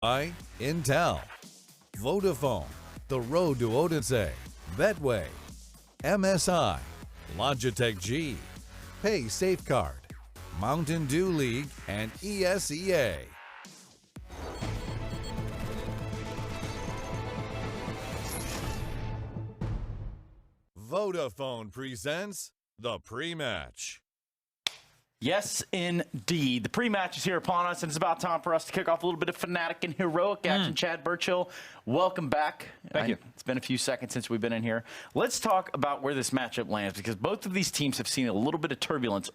By Intel, Vodafone, The Road to Odense, Betway, MSI, Logitech G, Pay Safeguard, Mountain Dew League, and ESEA. Vodafone presents the pre-match. Yes, indeed. The pre-match is here upon us, and it's about time for us to kick off a little bit of Fnatic and heroic action. Chad Burchill, welcome back. Thank you. It's been a few seconds since we've been in here. Let's talk about where this matchup lands, because both of these teams have seen a little bit of turbulence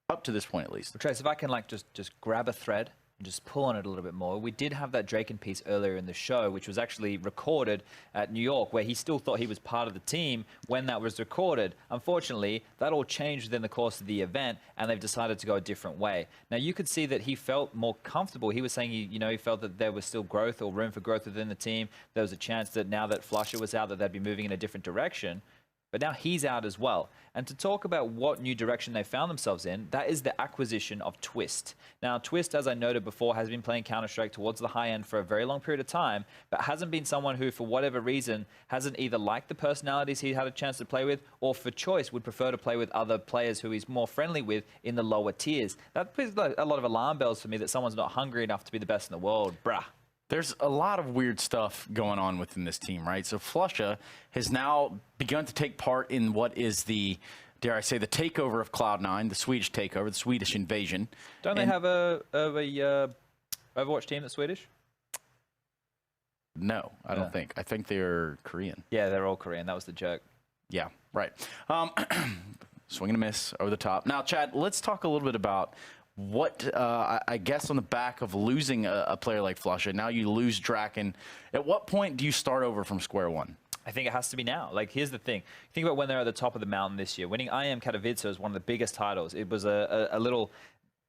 up to this point, at least. Trace, if I can just grab a thread and just pull on it a little bit more. We did have that Draken piece earlier in the show, which was actually recorded at New York, where he still thought he was part of the team when that was recorded. Unfortunately, that all changed within the course of the event, and they've decided to go a different way. Now, you could see that he felt more comfortable. He was saying, he felt that there was still growth or room for growth within the team. There was a chance that now that Flusha was out, that they'd be moving in a different direction. But now he's out as well. And to talk about what new direction they found themselves in, that is the acquisition of Twist. Now, Twist, as I noted before, has been playing Counter-Strike towards the high end for a very long period of time, but hasn't been someone who, for whatever reason, hasn't either liked the personalities he had a chance to play with, or for choice would prefer to play with other players who he's more friendly with in the lower tiers. That puts a lot of alarm bells for me that someone's not hungry enough to be the best in the world. Bruh. There's a lot of weird stuff going on within this team, right? So Flusha has now begun to take part in what is the, dare I say, the takeover of Cloud9, the Swedish takeover, the Swedish invasion. Don't they have a Overwatch team that's Swedish? No, I don't think. I think they're Korean. Yeah, they're all Korean. That was the joke. Yeah, right. Swing and a miss over the top. Now, Chad, let's talk a little bit about what, I guess, on the back of losing a player like Flusha, now you lose Draken. At what point do you start over from square one? I think it has to be now. Like, here's the thing. Think about when they're at the top of the mountain this year. Winning IM Katowice was one of the biggest titles. It was a little,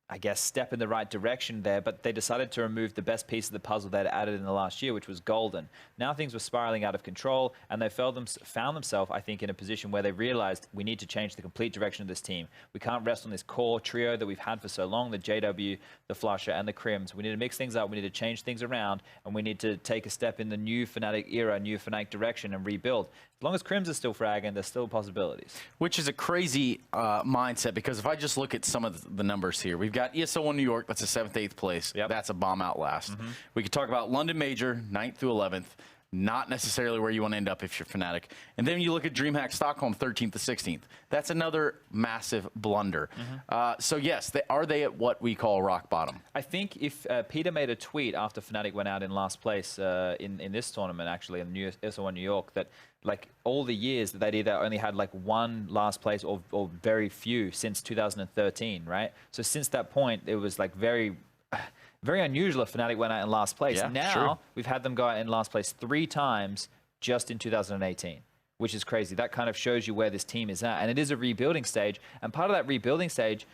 I guess, step in the right direction there, but they decided to remove the best piece of the puzzle they'd added in the last year, which was Golden. Now things were spiraling out of control, and they found themselves, I think, in a position where they realized we need to change the complete direction of this team. We can't rest on this core trio that we've had for so long, the JW, the Flusha, and the Crims. We need to mix things up, we need to change things around, and we need to take a step in the new Fnatic era, new Fnatic direction, and rebuild. As long as Crims are still fragging, there's still possibilities. Which is a crazy mindset, because if I just look at some of the numbers here, we've got ESL New York, that's a 7th, 8th place. Yep. That's a bomb out last. We could talk about London Major, 9th through 11th. Not necessarily where you want to end up if you're Fnatic. And then you look at DreamHack Stockholm, 13th to 16th. That's another massive blunder. So yes, are they at what we call rock bottom? I think if Peter made a tweet after Fnatic went out in last place in this tournament, actually, in ESL New York, that like all the years that they'd either only had like one last place or very few since 2013, right? So since that point, it was like very unusual if Fnatic went out in last place. Yeah, now, we've had them go out in last place 3 times just in 2018, which is crazy. That kind of shows you where this team is at. And it is a rebuilding stage. And part of that rebuilding stage,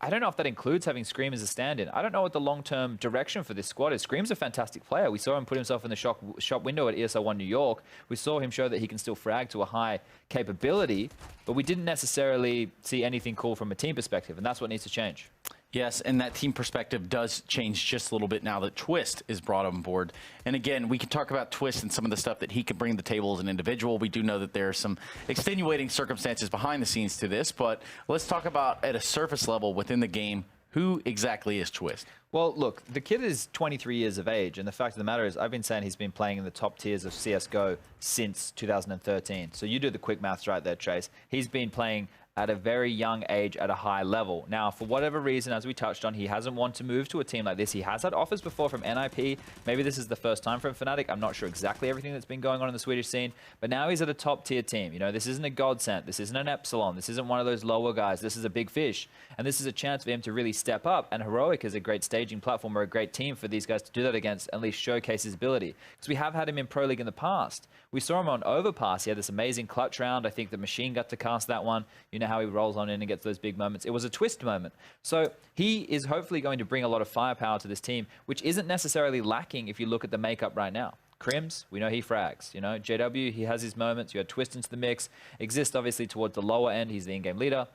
I don't know if that includes having Scream as a stand-in. I don't know what the long-term direction for this squad is. Scream's a fantastic player. We saw him put himself in the shop window at ESL 1 New York. We saw him show that he can still frag to a high capability, but we didn't necessarily see anything cool from a team perspective, and that's what needs to change. Yes, and that team perspective does change just a little bit now that Twist is brought on board. And again, we can talk about Twist and some of the stuff that he could bring to the table as an individual. We do know that there are some extenuating circumstances behind the scenes to this, but let's talk about at a surface level within the game, who exactly is Twist? Well, look, the kid is 23 years of age, and the fact of the matter is I've been saying he's been playing in the top tiers of CSGO since 2013. So you do the quick maths right there, Trace. He's been playing at a very young age at a high level. Now, for whatever reason, as we touched on, he hasn't wanted to move to a team like this. He has had offers before from NIP. Maybe this is the first time from Fnatic. I'm not sure exactly everything that's been going on in the Swedish scene, but now he's at a top tier team. You know, this isn't a Godsent. This isn't an Epsilon. This isn't one of those lower guys. This is a big fish. And this is a chance for him to really step up. And Heroic is a great staging platform or a great team for these guys to do that against, at least showcase his ability. Because we have had him in Pro League in the past. We saw him on Overpass. He had this amazing clutch round. I think the Machine got to cast that one. You know how he rolls on in and gets those big moments. It was a Twist moment. So he is hopefully going to bring a lot of firepower to this team, which isn't necessarily lacking if you look at the makeup right now. Crims, we know he frags. You know, JW, he has his moments. You had Twist into the mix. Exist, obviously, towards the lower end. He's the in-game leader.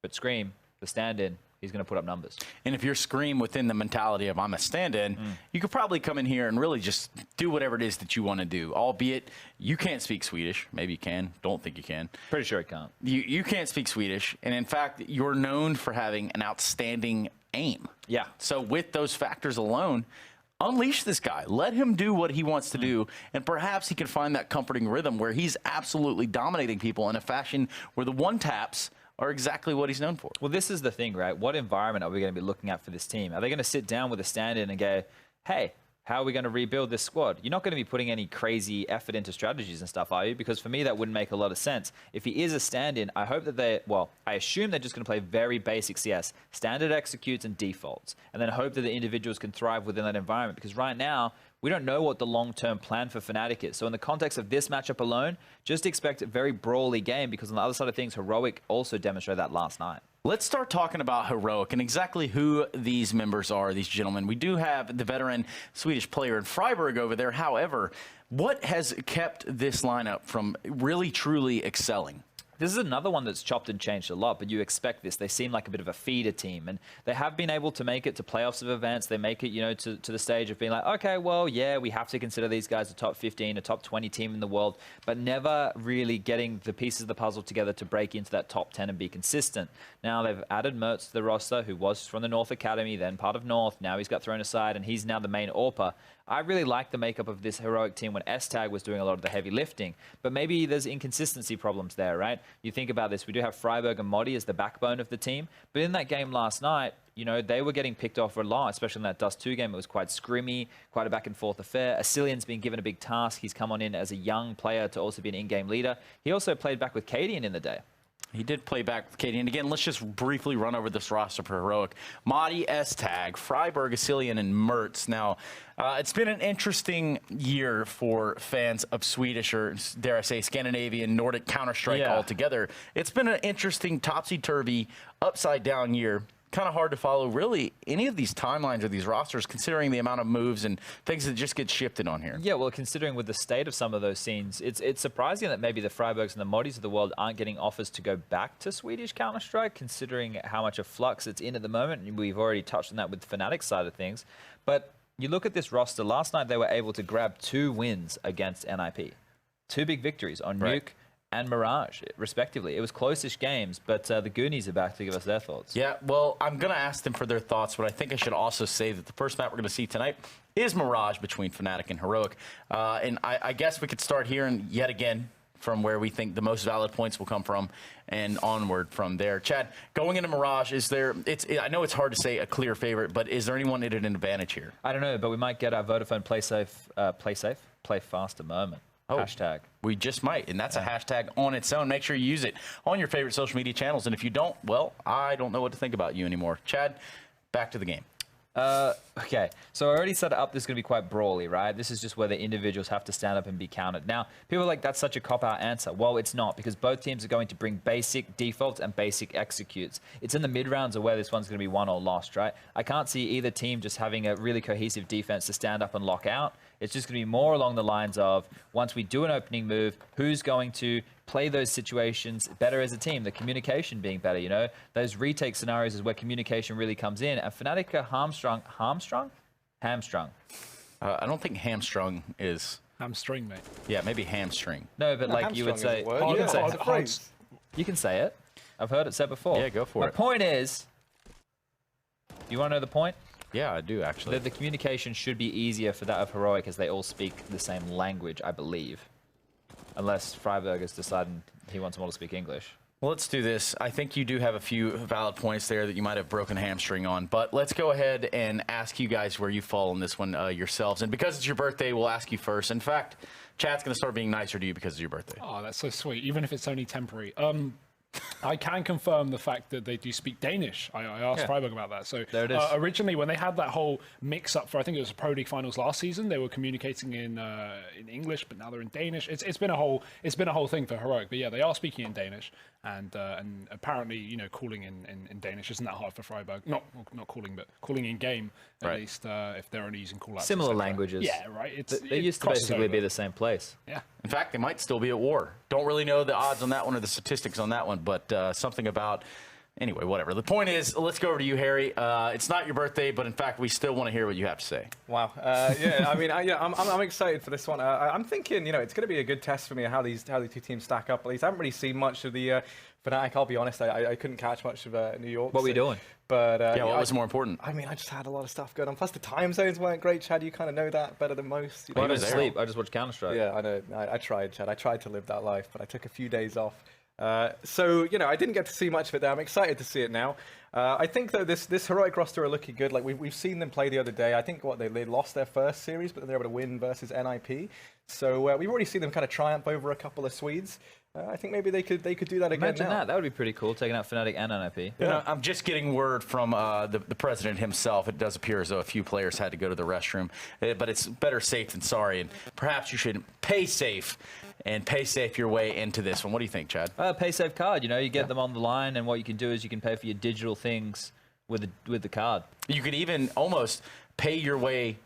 But Scream, the stand-in, he's going to put up numbers. And if you're Scream within the mentality of I'm a stand-in, you could probably come in here and really just do whatever it is that you want to do, albeit you can't speak Swedish. Maybe you can. Don't think you can. Pretty sure he can't. You can't speak Swedish. And in fact, you're known for having an outstanding aim. Yeah. So with those factors alone, unleash this guy. Let him do what he wants to do, and perhaps he can find that comforting rhythm where he's absolutely dominating people in a fashion where the one-taps are exactly what he's known for. Well, this is the thing, right? What environment are we going to be looking at for this team? Are they going to sit down with a stand-in and go, hey, how are we going to rebuild this squad? You're not going to be putting any crazy effort into strategies and stuff, are you? Because for me, that wouldn't make a lot of sense. If he is a stand-in, I hope that I assume they're just going to play very basic CS, standard executes and defaults, and then hope that the individuals can thrive within that environment. Because right now, we don't know what the long-term plan for Fnatic is. So in the context of this matchup alone, just expect a very brawly game, because on the other side of things, Heroic also demonstrated that last night. Let's start talking about Heroic and exactly who these members are, these gentlemen. We do have the veteran Swedish player in Freiburg over there. However, what has kept this lineup from really, truly excelling? This is another one that's chopped and changed a lot, but you expect this. They seem like a bit of a feeder team, and they have been able to make it to playoffs of events. They make it, you know, to the stage of being like, okay, well, yeah, we have to consider these guys a top 15, a top 20 team in the world, but never really getting the pieces of the puzzle together to break into that top 10 and be consistent. Now they've added Mertz to the roster, who was from the North Academy, then part of North. Now he's got thrown aside, and he's now the main AWPer. I really like the makeup of this Heroic team when S-Tag was doing a lot of the heavy lifting, but maybe there's inconsistency problems there, right? You think about this, we do have Freiburg and Modi as the backbone of the team, but in that game last night, you know, they were getting picked off a lot, especially in that Dust 2 game. It was quite scrimmy, quite a back and forth affair. Asilian's been given a big task. He's come on in as a young player to also be an in-game leader. He also played back with Cadian in the day. He did play back with Katie. And again, let's just briefly run over this roster for Heroic. Madi, S-Tag, Freiburg, Asilian, and Mertz. Now, it's been an interesting year for fans of Swedish, or dare I say, Scandinavian, Nordic Counter-Strike altogether. It's been an interesting, topsy-turvy, upside-down year. Kind of hard to follow, really, any of these timelines or these rosters, considering the amount of moves and things that just get shifted on here. Yeah, well, considering with the state of some of those scenes, it's surprising that maybe the Freiburgs and the Modis of the world aren't getting offers to go back to Swedish Counter-Strike, considering how much of flux it's in at the moment. And we've already touched on that with the Fnatic side of things. But you look at this roster, last night they were able to grab 2 wins against NIP. 2 big victories on Nuke and Mirage, respectively. It was close-ish games, but the Goonies are back to give us their thoughts. Yeah, well, I'm going to ask them for their thoughts, but I think I should also say that the first map we're going to see tonight is Mirage between Fnatic and Heroic. And I guess we could start here and yet again from where we think the most valid points will come from and onward from there. Chad, going into Mirage, is there, I know it's hard to say a clear favorite, but is there anyone at an advantage here? I don't know, but we might get our Vodafone play faster moment. Oh, hashtag. We just might, and that's a hashtag on its own. Make sure you use it on your favorite social media channels, and if you don't, well, I don't know what to think about you anymore. Chad, back to the game. Okay, so I already set it up. This is going to be quite brawly, right? This is just where the individuals have to stand up and be counted. Now, people are like, that's such a cop-out answer. Well, it's not, because both teams are going to bring basic defaults and basic executes. It's in the mid-rounds of where this one's going to be won or lost, right? I can't see either team just having a really cohesive defense to stand up and lock out. It's just going to be more along the lines of, once we do an opening move, who's going to play those situations better as a team, the communication being better, you know? Those retake scenarios is where communication really comes in. And Fnatic are hamstrung. I don't think hamstrung is... Hamstring, mate. Yeah, maybe hamstring. No, but like you would say... You can say it. I've heard it said before. Yeah, go for it. My point is... You want to know the point? Yeah, I do, actually. The communication should be easier for that of Heroic, as they all speak the same language, I believe. Unless Freiburg has decided he wants them all to speak English. Well, let's do this. I think you do have a few valid points there that you might have broken hamstring on. But let's go ahead and ask you guys where you fall on this one yourselves. And because it's your birthday, we'll ask you first. In fact, Chad's going to start being nicer to you because it's your birthday. Oh, that's so sweet, even if it's only temporary. I can confirm the fact that they do speak Danish. I asked Freiburg about that. So there it is. Originally, when they had that whole mix-up for, I think it was the Pro League finals last season, they were communicating in English, but now they're in Danish. It's been a whole thing for Heroic. But yeah, they are speaking in Danish, and apparently, you know, calling in Danish isn't that hard for Freiburg. Not calling, but calling in game at least if they're only using call-outs. Similar languages. Yeah, right. They used to basically be the same place. Yeah. In fact, they might still be at war. Don't really know the odds on that one or the statistics on that one, but something about Anyway, whatever. The point is, let's go over to you, Harry. It's not your birthday, but in fact, we still want to hear what you have to say. Wow. Yeah, I mean, I'm excited for this one. I'm thinking, it's going to be a good test for me how these two teams stack up. At least I haven't really seen much of the Fnatic. I'll be honest, I couldn't catch much of New York. What were you doing? But what was more important? I mean, I just had a lot of stuff going on. Plus, the time zones weren't great, Chad. You kind of know that better than most. I didn't sleep. I just watched Counter-Strike. Yeah, I know. I tried, Chad. I tried to live that life, but I took a few days off. So, I didn't get to see much of it there. I'm excited to see it now. I think, though, this Heroic roster are looking good. Like, we've seen them play the other day. I think, they lost their first series, but then they're able to win versus NIP. So, we've already seen them kind of triumph over a couple of Swedes. I think maybe they could do that again. Imagine that. That would be pretty cool, taking out Fnatic and NIP. Yeah. I'm just getting word from the president himself. It does appear as though a few players had to go to the restroom. But it's better safe than sorry. And perhaps you should pay safe your way into this one. What do you think, Chad? Pay safe card. You get them on the line, and what you can do is you can pay for your digital things with the card. You could even almost pay your way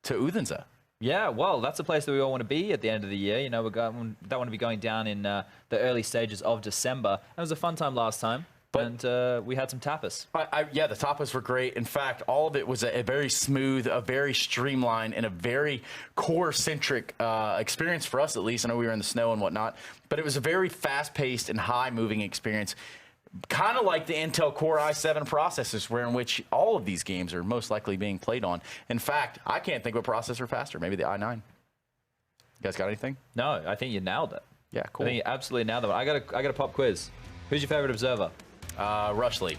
to Odense. Yeah, well, that's a place that we all want to be at the end of the year. We don't want to be going down in the early stages of December. It was a fun time last time, and we had some tapas. Yeah, the tapas were great. In fact, all of it was a very smooth, a very streamlined, and a very core-centric experience for us, at least. I know we were in the snow and whatnot, but it was a very fast-paced and high-moving experience. Kind of like the Intel Core i7 processors, in which all of these games are most likely being played on. In fact, I can't think of a processor faster. Maybe the i9. You guys got anything? No, I think you nailed it. Yeah, cool. I think you absolutely nailed it. I got a pop quiz. Who's your favorite observer? Rushley.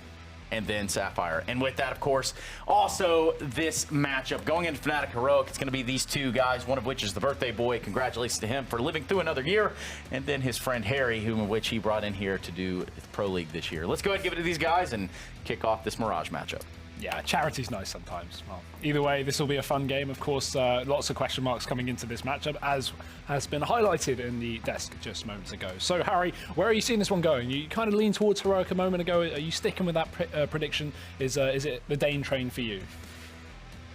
And then Sapphire. And with that, of course, also this matchup going into Fnatic Heroic, it's going to be these two guys, one of which is the birthday boy. Congratulations to him for living through another year. And then his friend Harry, which he brought in here to do Pro League this year. Let's go ahead and give it to these guys and kick off this Mirage matchup. Yeah, charity's nice sometimes. Well, either way, this will be a fun game. Of course, lots of question marks coming into this matchup, as has been highlighted in the desk just moments ago. So, Harry, where are you seeing this one going? You kind of leaned towards Heroic a moment ago. Are you sticking with that prediction? Is it the Dane train for you?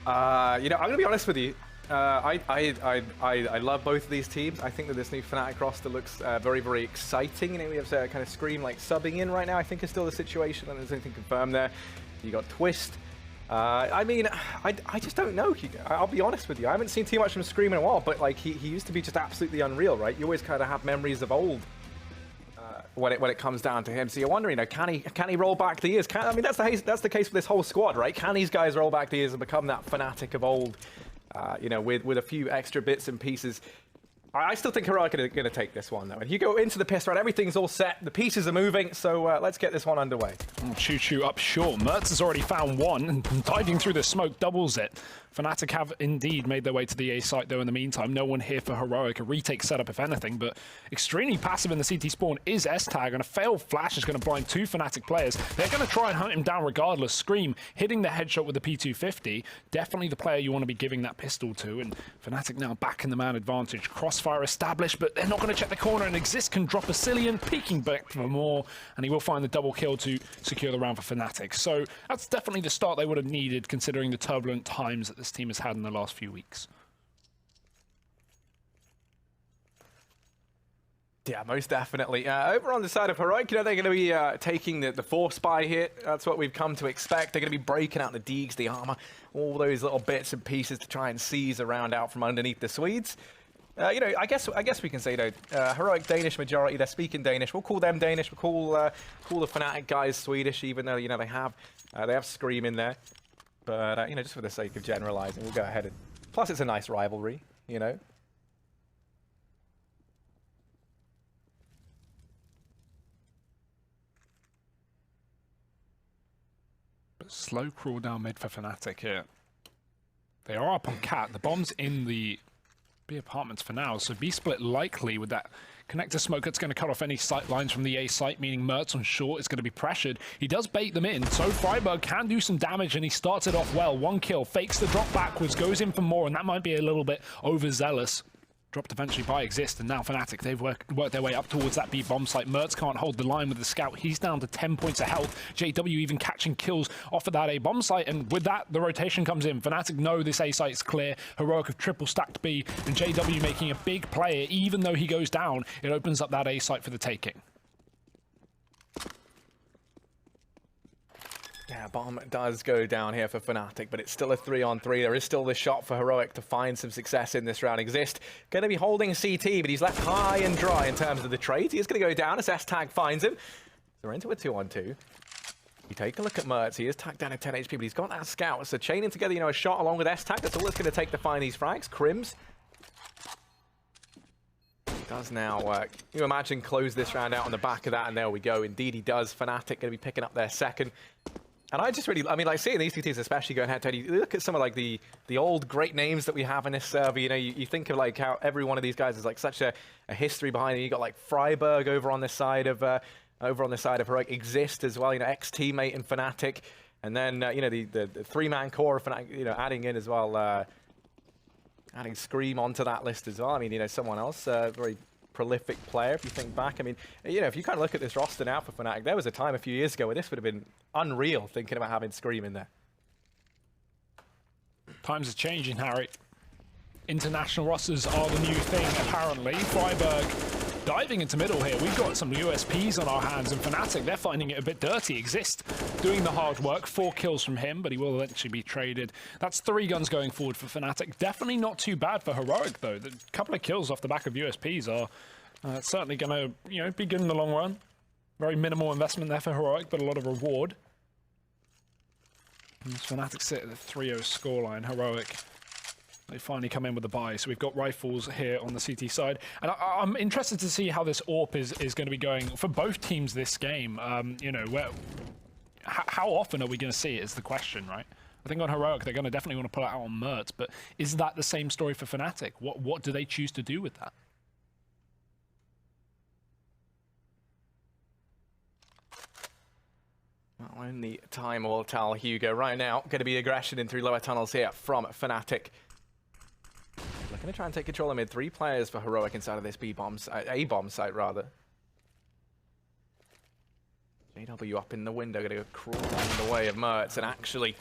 I'm going to be honest with you. I love both of these teams. I think that this new Fnatic roster looks very, very exciting. We have kind of Scream subbing in right now. I think is still the situation, and there's anything confirmed there. You got Twist. I just don't know. I'll be honest with you. I haven't seen too much from Scream in a while, but he used to be just absolutely unreal, right? You always kind of have memories of old when it comes down to him. So you're wondering, can he roll back the years? That's the case for this whole squad, right? Can these guys roll back the years and become that Fnatic of old? With a few extra bits and pieces. I still think Heroic are going to take this one, though. And you go into the piss, right? Everything's all set. The pieces are moving, so let's get this one underway. Choo-choo up short. Mertz has already found one, and diving through the smoke doubles it. Fnatic have indeed made their way to the A site, though, in the meantime. No one here for Heroic. A retake setup, if anything, but extremely passive in the CT spawn is S-Tag, and a failed flash is going to blind two Fnatic players. They're going to try and hunt him down regardless. Scream hitting the headshot with the P250. Definitely the player you want to be giving that pistol to, and Fnatic now back in the man advantage. Crossfire established, but they're not going to check the corner, and Exist can drop a Cillian, peeking back for more, and he will find the double kill to secure the round for Fnatic. So that's definitely the start they would have needed, considering the turbulent times that this team has had in the last few weeks. Yeah, most definitely. Over on the side of Heroic, they're going to be taking the force buy hit. That's what we've come to expect. They're going to be breaking out the Deegs, the armor, all those little bits and pieces to try and seize around out from underneath the Swedes. I guess we can say, Heroic Danish majority. They're speaking Danish. We'll call them Danish. We'll call the Fnatic guys Swedish, even though they have Scream in there. But just for the sake of generalizing, we'll go ahead and. Plus, it's a nice rivalry, But slow crawl down mid for Fnatic here. They are up on Cat. The bomb's in the B apartments for now, so B split likely with that connector smoke that's going to cut off any sight lines from the A site, meaning Mertz on short is going to be pressured. He does bait them in, so Freiburg can do some damage, and he starts it off well. One kill, fakes the drop backwards, goes in for more, and that might be a little bit overzealous. Dropped eventually by Exist, and now Fnatic, they've worked their way up towards that B bomb site. Mertz can't hold the line with the scout. He's down to 10 points of health. JW even catching kills off of that A bomb site, and with that, the rotation comes in. Fnatic know this A site is clear. Heroic have triple stacked B, and JW making a big play. Even though he goes down, it opens up that A site for the taking. Yeah, bomb does go down here for Fnatic, but it's still a 3-on-3. There is still the shot for Heroic to find some success in this round. Exist going to be holding CT, but he's left high and dry in terms of the trade. He is going to go down as S-Tag finds him. So we're into a 2-on-2. You take a look at Mertz. He is tagged down at 10 HP, but he's got that scout. So chaining together, you know, a shot along with S-Tag. That's all it's going to take to find these frags. Crims does now, you imagine, close this round out on the back of that, and there we go. Indeed, he does. Fnatic going to be picking up their second. And I just really, I mean, like, seeing these two teams, especially going head-to-head, you look at some of, like, the old great names that we have in this server. You know, you think of, like, how every one of these guys is, like, such a history behind it. You got, like, Freiburg over on this side of Heroic. Exist as well, you know, ex-teammate in Fnatic. And then, you know, the three-man core of Fnatic, you know, adding in as well, adding Scream onto that list as well. I mean, you know, someone else, very prolific player, if you think back. I mean, you know, if you kind of look at this roster now for Fnatic, there was a time a few years ago where this would have been unreal, thinking about having Scream in there. Times are changing, Harry. International rosters are the new thing, apparently. Freiburg diving into middle here. We've got some USPs on our hands, and Fnatic, they're finding it a bit dirty. Exist doing the hard work. 4 kills from him, but he will eventually be traded. That's 3 guns going forward for Fnatic. Definitely not too bad for Heroic, though. The couple of kills off the back of USPs are certainly going to, you know, be good in the long run. Very minimal investment there for Heroic, but a lot of reward. And Fnatic sit at the 3-0 scoreline. Heroic, they finally come in with a buy. So we've got rifles here on the CT side. And I'm interested to see how this AWP is going to be going for both teams this game. You know, how often are we going to see it is the question, right? I think on Heroic, they're going to definitely want to pull it out on Mertz. But is that the same story for Fnatic? What do they choose to do with that? Well, only time will tell, Hugo. Right now, going to be aggression in through lower tunnels here from Fnatic. Looking to try and take control of mid. 3 players for Heroic inside of this A-bomb site, rather. JW up in the window, going to go crawl in the way of Mertz, and actually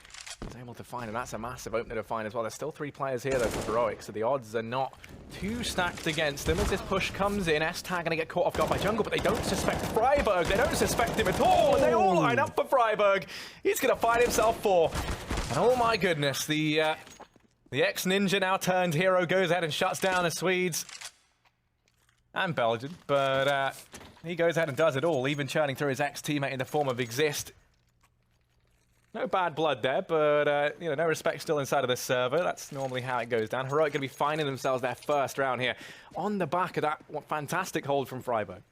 is able to find him. That's a massive opener to find as well. There's still 3 players here, though, for Heroic, so the odds are not too stacked against them. As this push comes in, S-Tag going to get caught off guard by Jungle, but they don't suspect Freiburg. They don't suspect him at all, and they all line up for Freiburg. He's going to find himself 4. And oh my goodness, the ex-ninja now turned hero goes ahead and shuts down the Swedes and Belgian, but he goes ahead and does it all, even churning through his ex-teammate in the form of Exist. No bad blood there, but you know, no respect still inside of the server. That's normally how it goes down. Heroic going to be finding themselves their first round here on the back of that fantastic hold from Freiburg.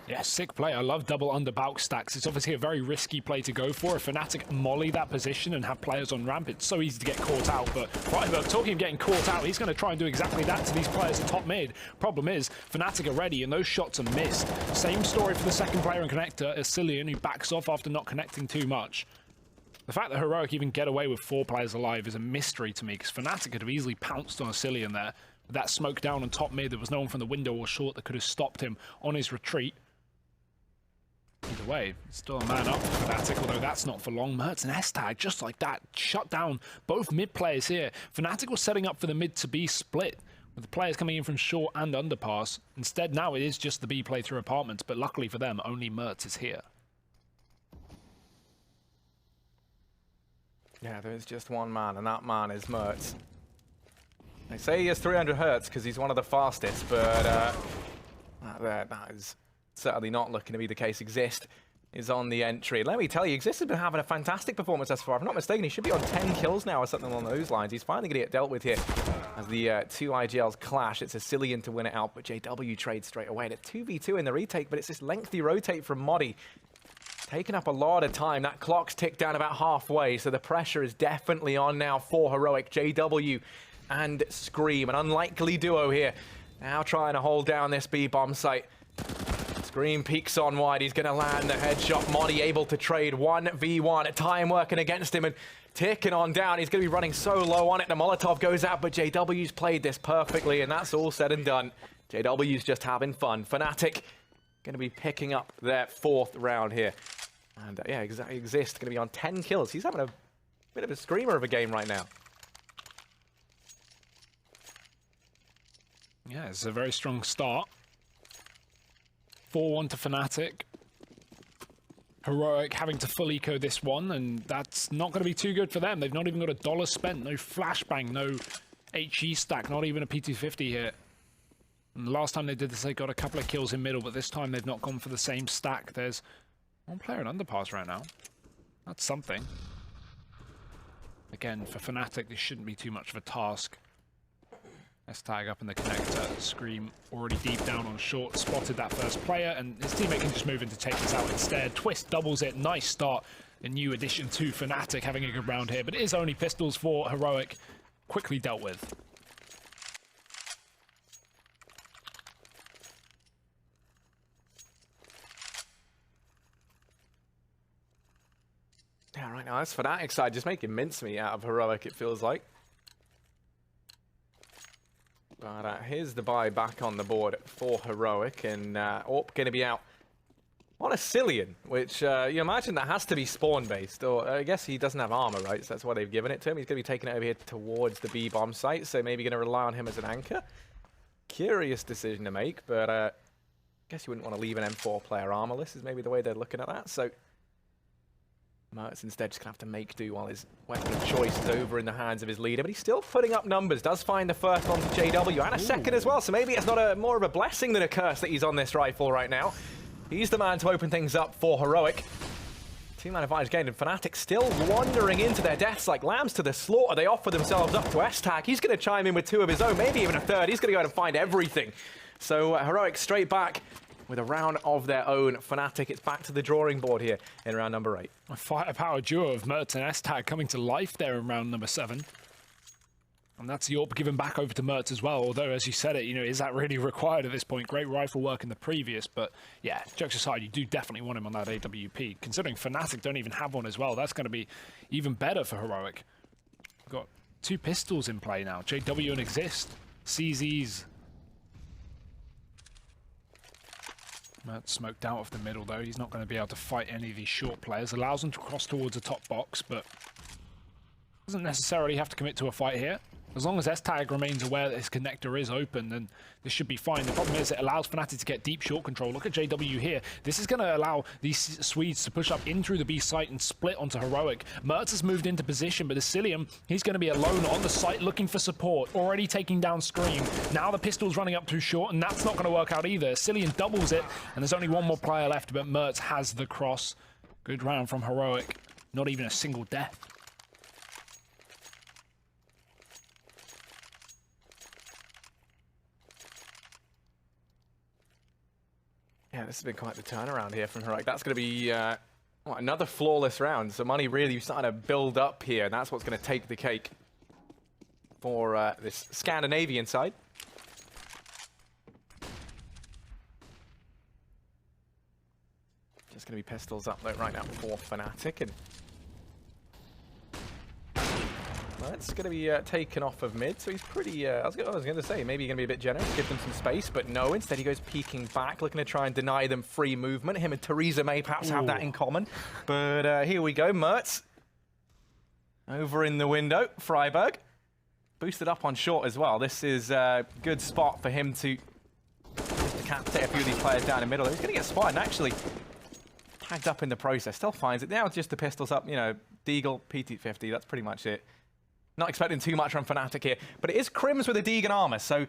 Yeah, sick play. I love double under bulk stacks. It's obviously a very risky play to go for. If Fnatic molly that position and have players on ramp, it's so easy to get caught out. But Freiburg, talking of getting caught out, he's going to try and do exactly that to these players at top mid. Problem is, Fnatic are ready and those shots are missed. Same story for the second player in connector, Asilian, who backs off after not connecting too much. The fact that Heroic even get away with 4 players alive is a mystery to me, because Fnatic could have easily pounced on Asilian there. With that smoke down on top mid, there was no one from the window or short that could have stopped him on his retreat. Either way, still a man up for Fnatic, although that's not for long. Mertz and S-Tag, just like that, shut down both mid players here. Fnatic was setting up for the mid to B split, with the players coming in from short and underpass. Instead, now it is just the B play through apartments, but luckily for them, only Mertz is here. Yeah, there's just one man, and that man is Mertz. They say he has 300 hertz because he's one of the fastest, but that is certainly not looking to be the case. Exist is on the entry. Let me tell you, Exist has been having a fantastic performance thus far. If I'm not mistaken, he should be on 10 kills now or something along those lines. He's finally going to get dealt with here as the 2 IGLs clash. It's Asilian to win it out, but JW trades straight away. And a 2v2 in the retake, but it's this lengthy rotate from Modi. Taking up a lot of time. That clock's ticked down about halfway, so the pressure is definitely on now for Heroic. JW and Scream, an unlikely duo here. Now trying to hold down this B-bomb site. Scream peeks on wide. He's going to land the headshot. Modi able to trade 1v1. Time working against him and ticking on down. He's going to be running so low on it. The Molotov goes out, but JW's played this perfectly, and that's all said and done. JW's just having fun. Fnatic going to be picking up their 4th round here. And yeah, Exist going to be on 10 kills. He's having a bit of a screamer of a game right now. Yeah, it's a very strong start. 4-1 to Fnatic. Heroic having to full eco this one, and that's not going to be too good for them. They've not even got $1 spent, no flashbang, no HE stack, not even a P250 here. And the last time they did this, they got a couple of kills in middle, but this time they've not gone for the same stack. There's one player in underpass right now. That's something. Again, for Fnatic, this shouldn't be too much of a task. Let's tag up in the connector. Scream already deep down on short, spotted that first player, and his teammate can just move in to take this out instead. Twist doubles it, nice start. A new addition to Fnatic, having a good round here, but it is only pistols for Heroic. Quickly dealt with. Yeah, right now, this Fnatic side just making mincemeat out of Heroic, it feels like. But here's the buy back on the board for Heroic, and Orp going to be out on a Cillian, which you imagine that has to be spawn-based, or I guess he doesn't have armor, right? So that's why they've given it to him. He's going to be taking it over here towards the B-bomb site, so maybe going to rely on him as an anchor. Curious decision to make, but I guess you wouldn't want to leave an M4 player armorless, is maybe the way they're looking at that. So Mertz instead just going to have to make do while his weapon of choice is over in the hands of his leader, but he's still putting up numbers. Does find the first one to JW and a second as well, so maybe it's not more of a blessing than a curse that he's on this rifle right now. He's the man to open things up for Heroic. Two-man advantage gained, and Fnatic still wandering into their deaths like lambs to the slaughter. They offer themselves up to S-Tag. He's going to chime in with two of his own, maybe even a third. He's going to go out and find everything. So Heroic straight back with a round of their own. Fnatic, it's back to the drawing board here in round number 8. A firepower duo of Mertz and S-Tag coming to life there in round number 7. And that's the AWP given back over to Mertz as well, although, as you said it, is that really required at this point? Great rifle work in the previous, but yeah, jokes aside, you do definitely want him on that AWP. Considering Fnatic don't even have one as well, that's going to be even better for Heroic. We've got 2 pistols in play now, JW and Exist, CZs. Mertz smoked out of the middle though, he's not going to be able to fight any of these short players. Allows them to cross towards the top box, but doesn't necessarily have to commit to a fight here. As long as S-Tag remains aware that his connector is open, then this should be fine. The problem is it allows Fnatic to get deep short control. Look at JW here. This is going to allow these Swedes to push up in through the B site and split onto Heroic. Mertz has moved into position, but Asilium, he's going to be alone on the site looking for support. Already taking down Scream. Now the pistol's running up too short, and that's not going to work out either. Asilium doubles it, and there's only one more player left, but Mertz has the cross. Good round from Heroic. Not even a single death. Yeah, this has been quite the turnaround here from Heroic. That's going to be another flawless round. So money really starting to build up here, and that's what's going to take the cake for this Scandinavian side. Just going to be pistols up though right now for Fnatic, and that's going to be taken off of mid, so he's pretty, I was going to say, maybe going to be a bit generous, give them some space, but no, instead he goes peeking back, looking to try and deny them free movement. Him and Theresa may perhaps have that in common, but here we go, Mertz. Over in the window, Freiberg. Boosted up on short as well. This is a good spot for him to decapitate a few of these players down in the middle. He's going to get spotted and actually tagged up in the process. Still finds it. Now just the pistols up, Deagle, PT50, that's pretty much it. Not expecting too much from Fnatic here, but it is Crims with a Deegan armor, so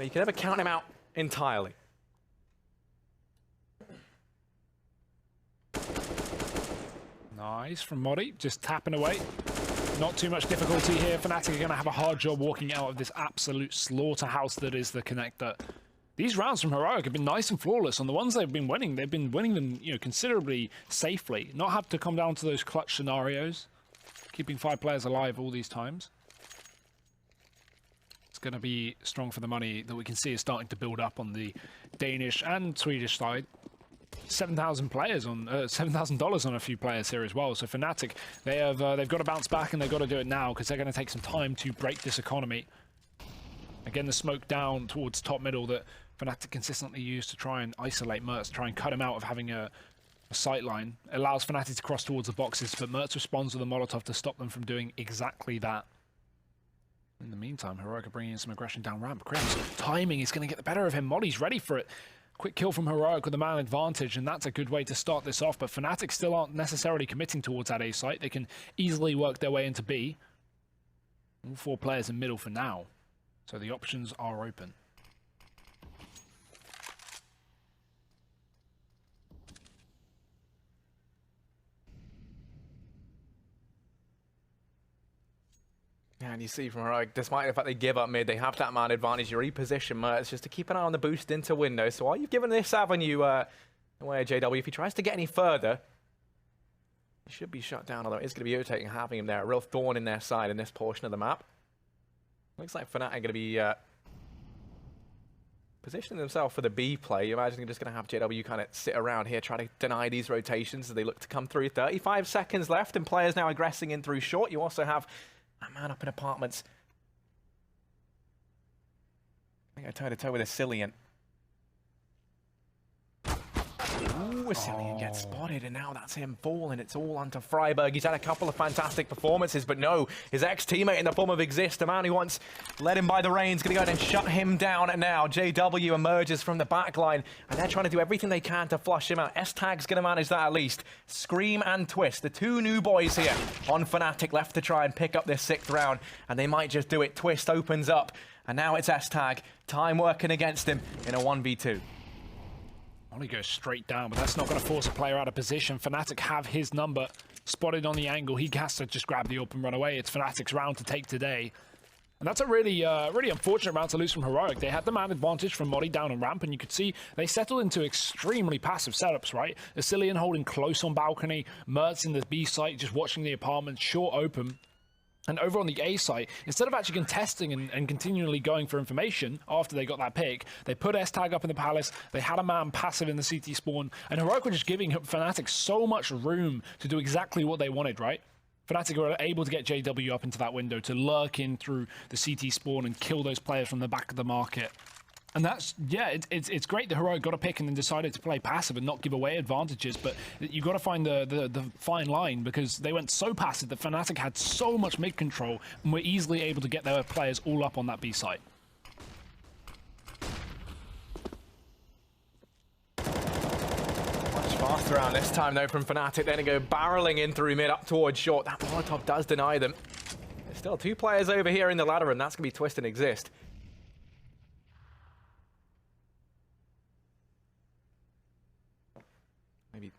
you can never count him out entirely. Nice from Modi, just tapping away. Not too much difficulty here. Fnatic are going to have a hard job walking out of this absolute slaughterhouse that is the connector. These rounds from Heroic have been nice and flawless. On the ones they've been winning them, considerably safely. Not have to come down to those clutch scenarios. Keeping 5 players alive all these times. It's going to be strong for the money that we can see is starting to build up on the Danish and Swedish side. 7,000 players on $7,000 on a few players here as well. So Fnatic, they've got to bounce back, and they've got to do it now because they're going to take some time to break this economy. Again, the smoke down towards top middle that Fnatic consistently use to try and isolate Mertz, try and cut him out of having a sight line. Allows Fnatic to cross towards the boxes, but Mertz responds with a Molotov to stop them from doing exactly that. In the meantime, Heroic are bringing in some aggression down ramp. Crims, timing is going to get the better of him. Molly's ready for it. Quick kill from Heroic with a man advantage, and that's a good way to start this off. But Fnatic still aren't necessarily committing towards that A site. They can easily work their way into B. All 4 players in middle for now, so the options are open. Yeah, and you see from Heroic, despite the fact they give up mid, they have that man advantage. You reposition Mertz just to keep an eye on the boost into window. So while you've given this avenue away JW, if he tries to get any further, he should be shut down, although it's going to be irritating having him there. A real thorn in their side in this portion of the map. Looks like Fnatic are going to be positioning themselves for the B play. You imagine you're just going to have JW kind of sit around here, try to deny these rotations as they look to come through. 35 seconds left, and players now aggressing in through short. You also have that man up in apartments. I think I toe-to-toe with a Cillian. Ooh, a Cillian gets spotted, and now that's him falling. It's all onto Freiberg. He's had a couple of fantastic performances, but no, his ex-teammate in the form of Exist, the man who once led him by the reins, going to go ahead and shut him down now. JW emerges from the back line, and they're trying to do everything they can to flush him out. S-Tag's going to manage that at least. Scream and Twist, the 2 new boys here on Fnatic, left to try and pick up this 6th round, and they might just do it. Twist opens up, and now it's S-Tag. Time working against him in a 1v2. He goes straight down, but that's not going to force a player out of position. Fnatic have his number spotted on the angle. He has to just grab the AWP and run away. It's Fnatic's round to take today. And that's a really unfortunate round to lose from Heroic. They had the man advantage from Modi down on ramp, and you could see they settled into extremely passive setups, right? Asilian holding close on balcony, Mertz in the B site, just watching the apartment, short open. And over on the A site, instead of actually contesting and continually going for information after they got that pick, they put S-Tag up in the palace, they had a man passive in the CT spawn, and Heroic were just giving Fnatic so much room to do exactly what they wanted, right? Fnatic were able to get JW up into that window to lurk in through the CT spawn and kill those players from the back of the market. And that's, yeah, it's great that Heroic got a pick and then decided to play passive and not give away advantages, but you got to find the fine line, because they went so passive that Fnatic had so much mid control and were easily able to get their players all up on that B site. Much faster round this time though from Fnatic. Then they go barreling in through mid up towards short. That Molotov does deny them. There's still 2 players over here in the ladder, and that's going to be Twist and Exist. Maybe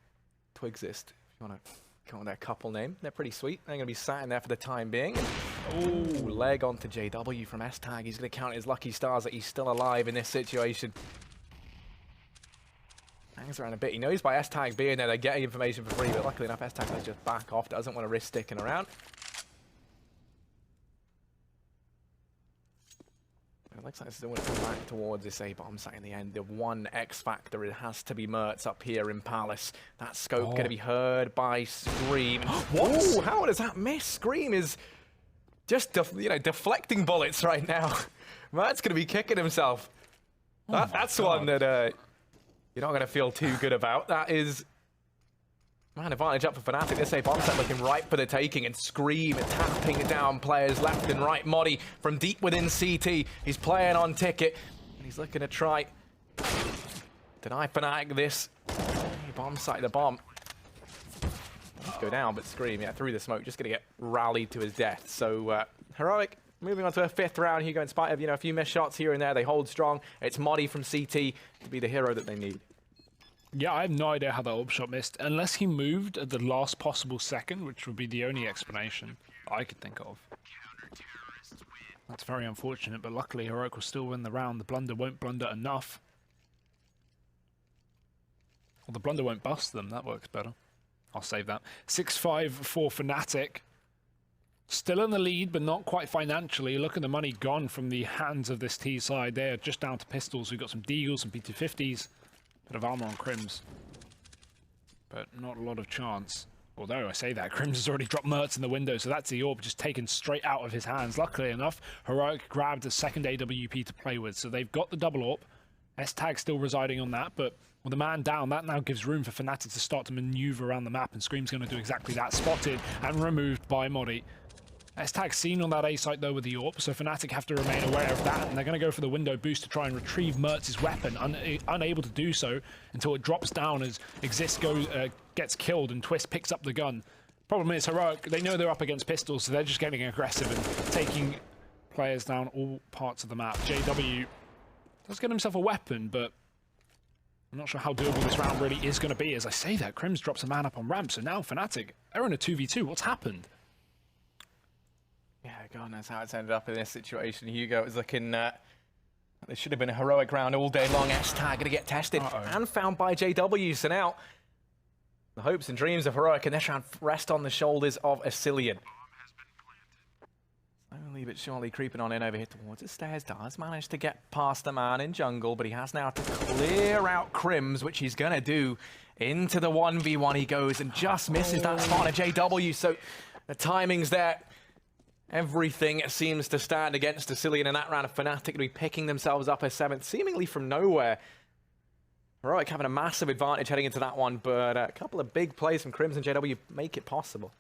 Twixist, if you want to call their couple name. They're pretty sweet. They're going to be sat in there for the time being. Ooh, leg onto JW from S-Tag. He's going to count his lucky stars that he's still alive in this situation. Hangs around a bit. He knows by S-Tag being there, they're getting information for free, but luckily enough, S-Tag does just back off. Doesn't want to risk sticking around. It looks like it's still going to come back towards this A-bomb site in the end. The one X factor, it has to be Mertz up here in Palace. That scope going to be heard by Scream. What? Ooh, how does that miss? Scream is just deflecting bullets right now. Mertz going to be kicking himself. That's one that you're not going to feel too good about. That is man advantage up for Fnatic. This A-bomb set looking right for the taking, and Scream tapping down players left and right. Modi from deep within CT. He's playing on ticket, and he's looking to try deny Fnatic this. A-bomb site, the bomb. Go down, but Scream, yeah, through the smoke, just going to get rallied to his death. So Heroic moving on to a 5th round. Hugo, in spite of a few missed shots here and there, they hold strong. It's Modi from CT to be the hero that they need. Yeah, I have no idea how that AWP shot missed, unless he moved at the last possible second, which would be the only explanation I could think of. That's very unfortunate, but luckily Heroic will still win the round. The blunder won't blunder enough. Well, the blunder won't bust them. That works better. I'll save that. 6-5 for Fnatic. Still in the lead, but not quite financially. Look at the money gone from the hands of this T side. They're just down to pistols. We've got some Deagles, some P250s. Bit of armor on Crims, but not a lot of chance. Although I say that, Crims has already dropped Mertz in the window, so that's the AWP just taken straight out of his hands. Luckily enough, Heroic grabbed a second AWP to play with, so they've got the double AWP. S-Tag still residing on that, but with the man down, that now gives room for Fnatic to start to maneuver around the map, and Scream's going to do exactly that. Spotted and removed by Modi. S-Tag's seen on that A site though with the AWP, so Fnatic have to remain aware of that, and they're going to go for the window boost to try and retrieve Mertz's weapon, unable to do so until it drops down as Exist gets killed and Twist picks up the gun. Problem is, Heroic, they know they're up against pistols, so they're just getting aggressive and taking players down all parts of the map. JW does get himself a weapon, but I'm not sure how doable this round really is going to be. As I say that, Crims drops a man up on ramp, so now Fnatic, they're in a 2v2. What's happened? Yeah, God knows how it's ended up in this situation. Hugo is looking... there should have been a heroic round all day long. S-Tag going to get tested and found by JW. So now, the hopes and dreams of Heroic in this round rest on the shoulders of Asilian. Slowly but surely creeping on in over here towards the stairs. Does manage to get past the man in jungle, but he has now to clear out Crims, which he's going to do. Into the 1v1 he goes and just misses that spot of JW. So the timing's there. Everything seems to stand against Asilian in that round of Fnatic to be picking themselves up as 7th, seemingly from nowhere. Heroic having a massive advantage heading into that one, but a couple of big plays from Crims and JW make it possible.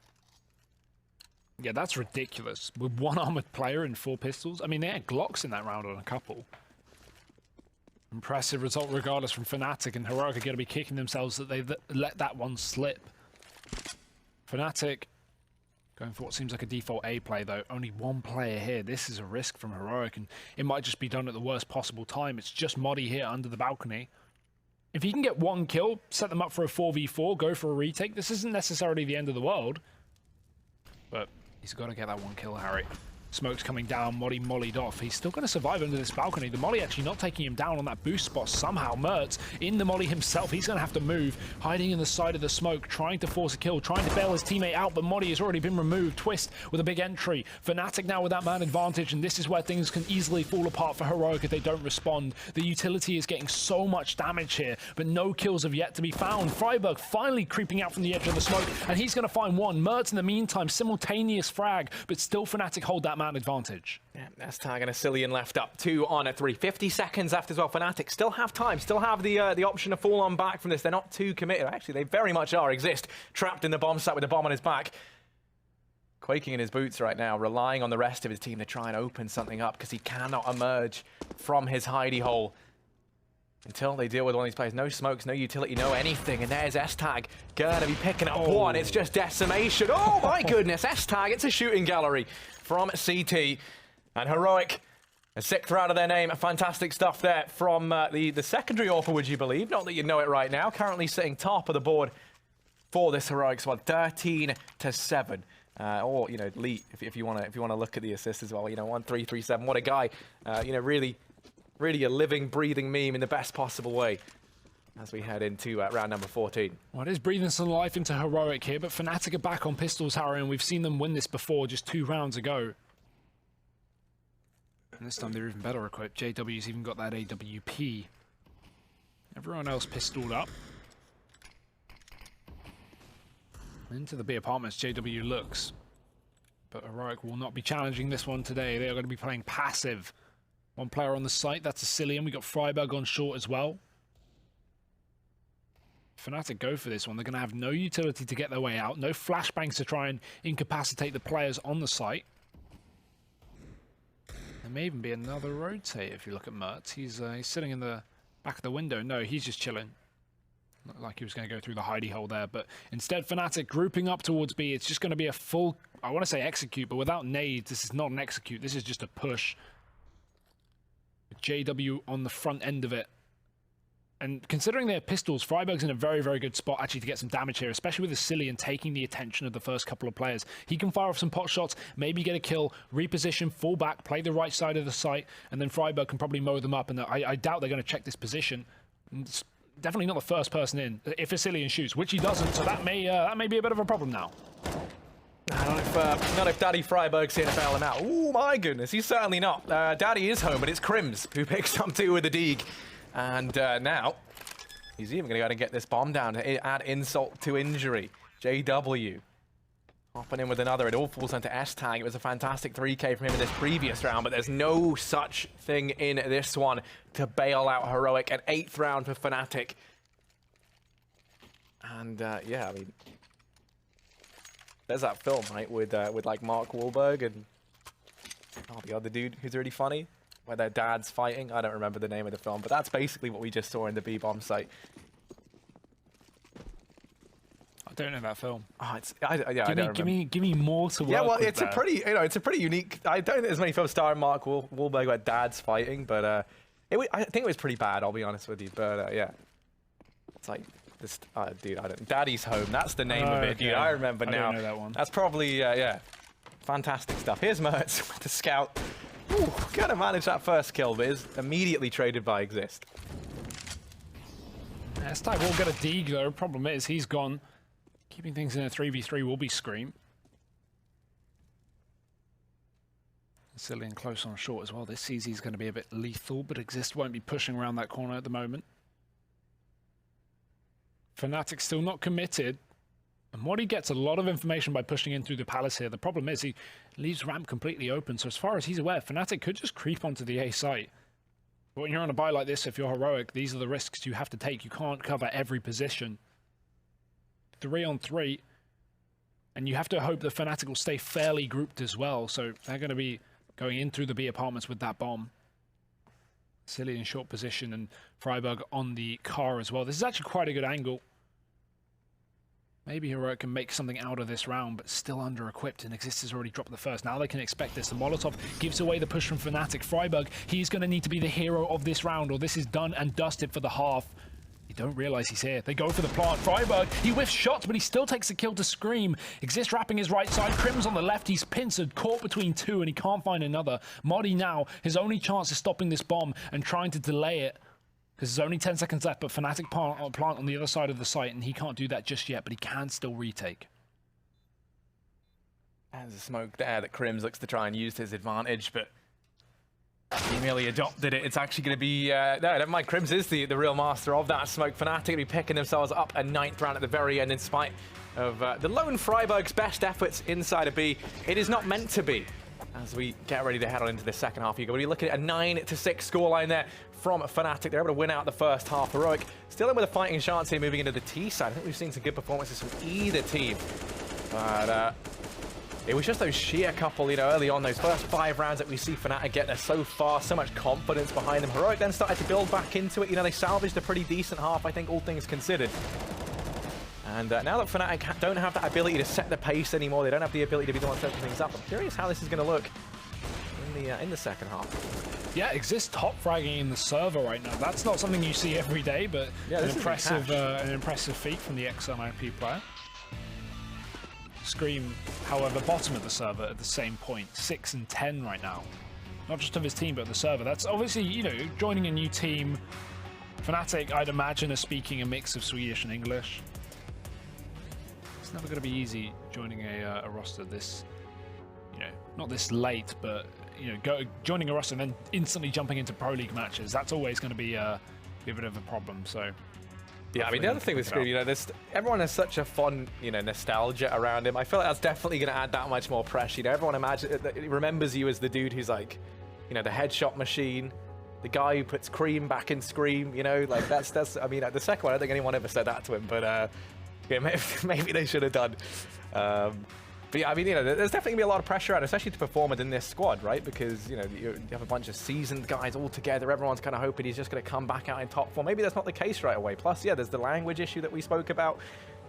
Yeah, that's ridiculous. With one armored player and 4 pistols. I mean, they had Glocks in that round on a couple. Impressive result regardless from Fnatic, and Heroic are going to be kicking themselves that they let that one slip. Fnatic going for what seems like a default A play, though. Only one player here. This is a risk from Heroic, and it might just be done at the worst possible time. It's just Moddy here under the balcony. If he can get 1 kill, set them up for a 4v4, go for a retake, this isn't necessarily the end of the world. But he's got to get that 1 kill, Harry. Smoke's coming down, Moddy mollied off. He's still going to survive under this balcony. The molly actually not taking him down on that boost spot somehow. Mertz in the molly himself. He's going to have to move, hiding in the side of the smoke, trying to force a kill, trying to bail his teammate out, but Moddy has already been removed. Twist with a big entry. Fnatic now with that man advantage, and this is where things can easily fall apart for Heroic if they don't respond. The utility is getting so much damage here, but no kills have yet to be found. Freiburg finally creeping out from the edge of the smoke, and he's going to find one. Mertz in the meantime, simultaneous frag, but still Fnatic hold that man advantage. Yeah, S-Tag and Asilian left up 2 on a 3. 50 seconds left as well. Fnatic still have time, still have the option to fall on back from this. They're not too committed. Actually, they very much are. Exist trapped in the bomb site with the bomb on his back. Quaking in his boots right now, relying on the rest of his team to try and open something up because he cannot emerge from his hidey hole until they deal with one of these players. No smokes, no utility, no anything. And there's S-Tag gonna be picking up one. It's just decimation. Oh my goodness, S-Tag, it's a shooting gallery from CT. And Heroic, a 6th round of their name. Fantastic stuff there from the secondary offer, would you believe? Not that you know it right now. Currently sitting top of the board for this Heroic squad, 13-7. Or, you know, Lee, if you want to look at the assists as well, you know, 1-3-3-7. What a guy. You know, really a living, breathing meme in the best possible way as we head into round number 14. Well, it is breathing some life into Heroic here, but Fnatic are back on pistols, Harry, and we've seen them win this before just 2 rounds ago. And this time they're even better equipped. JW's even got that AWP. Everyone else pistoled up. Into the B apartments, JW looks. But Heroic will not be challenging this one today. They are going to be playing passive. 1 player on the site, that's Asilian. We got Freiburg on short as well. Fnatic go for this one. They're going to have no utility to get their way out. No flashbangs to try and incapacitate the players on the site. There may even be another rotate if you look at Mertz. He's sitting in the back of the window. No, he's just chilling. Looked like he was going to go through the hidey hole there, but instead Fnatic grouping up towards B. It's just going to be a full, I want to say execute, but without nades, this is not an execute. This is just a push. JW on the front end of it. And considering their pistols, Freiburg's in a very, very good spot actually to get some damage here, especially with Asilian taking the attention of the first couple of players. He can fire off some pot shots, maybe get a kill, reposition, fall back, play the right side of the site, and then Freiburg can probably mow them up. And I doubt they're going to check this position. It's definitely not the first person in if Asilian shoots, which he doesn't, so that may be a bit of a problem now. Not if Daddy Freiburg's here to bail him out. Oh my goodness, he's certainly not. Daddy is home, but it's Crims who picks up 2 with the Deeg. And now, he's even going to go ahead and get this bomb down to add insult to injury. JW hopping in with another. It all falls onto S-Tag. It was a fantastic 3K from him in this previous round, but there's no such thing in this one to bail out Heroic. An 8th round for Fnatic. And yeah, I mean, there's that film, right, with like Mark Wahlberg and the other dude who's really funny, where their dad's fighting. I don't remember the name of the film, but that's basically what we just saw in the B-bomb site. I don't know that film. Oh, I don't remember. Give me more to work Yeah, well, with it's there. a pretty, it's a pretty unique. I don't think there's many films starring Mark Wahlberg where dad's fighting, but I think it was pretty bad. I'll be honest with you, but yeah, it's like this, dude. Daddy's Home. That's the name of it, dude. I remember now. I don't know that one. That's probably yeah, fantastic stuff. Here's Mertz with the scout. Ooh, gotta manage that first kill, but is immediately traded by Exist. This time we'll get a Deeg though. Problem is he's gone. Keeping things in a 3v3 will be Scream. Cillian close on short as well. This CZ is going to be a bit lethal, but Exist won't be pushing around that corner at the moment. Fnatic still not committed. And Modi gets a lot of information by pushing in through the palace here. The problem is he leaves ramp completely open. So as far as he's aware, Fnatic could just creep onto the A site. But when you're on a buy like this, if you're heroic, these are the risks you have to take. You can't cover every position. 3-on-3. And you have to hope that Fnatic will stay fairly grouped as well. So they're going to be going in through the B apartments with that bomb. Silly in short position and Freiburg on the car as well. This is actually quite a good angle. Maybe Heroic can make something out of this round, but still under-equipped, and Exist has already dropped the first. Now they can expect this. The Molotov gives away the push from Fnatic. Freiburg, he's going to need to be the hero of this round, or this is done and dusted for the half. You don't realize he's here. They go for the plant. Freiburg, he whiffs shots, but he still takes a kill to Scream. Exist wrapping his right side. Crim's on the left. He's pincered, caught between two, and he can't find another. Modi now, his only chance is stopping this bomb and trying to delay it, because there's only 10 seconds left, but Fnatic plant on the other side of the site, and he can't do that just yet, but he can still retake. There's a smoke there that Crims looks to try and use to his advantage, but he merely adopted it. It's actually going to be... no, never mind. Crims is the real master of that smoke. Fnatic will be picking themselves up a 9th round at the very end in spite of the lone Freiburg's best efforts inside of B. It is not meant to be. As we get ready to head on into the second half, you're going to be looking at a 9-6 scoreline there from Fnatic. They're able to win out the first half. Heroic still in with a fighting chance here moving into the T side. I think we've seen some good performances from either team. But it was just those sheer couple, you know, early on, those first 5 rounds that we see Fnatic get there so far, so much confidence behind them. Heroic then started to build back into it. You know, they salvaged a pretty decent half, I think, all things considered. And now that Fnatic don't have that ability to set the pace anymore, they don't have the ability to be the one setting things up. I'm curious how this is going to look in the second half. Yeah, Exist top fragging in the server right now. That's not something you see every day, but yeah, an impressive feat from the XMIP player. Scream, however, bottom of the server at the same point, 6 and 10 right now. Not just of his team, but the server. That's obviously, you know, joining a new team. Fnatic, I'd imagine, are speaking a mix of Swedish and English. It's never going to be easy joining a roster this, you know, not this late, but, you know, joining a roster and then instantly jumping into Pro League matches. That's always going to be a bit of a problem, so... Yeah, I mean, the other thing with Scream, you know, everyone has such a fun, you know, nostalgia around him. I feel like that's definitely going to add that much more pressure. You know, everyone remembers you as the dude who's like, you know, the headshot machine, the guy who puts cream back in Scream, you know, like that's I mean, the second one, I don't think anyone ever said that to him, but yeah, maybe they should have done. But yeah, I mean, you know, there's definitely going to be a lot of pressure on, especially to perform within this squad, right? Because, you know, you have a bunch of seasoned guys all together. Everyone's kind of hoping he's just going to come back out in top form. Maybe that's not the case right away. Plus, yeah, there's the language issue that we spoke about.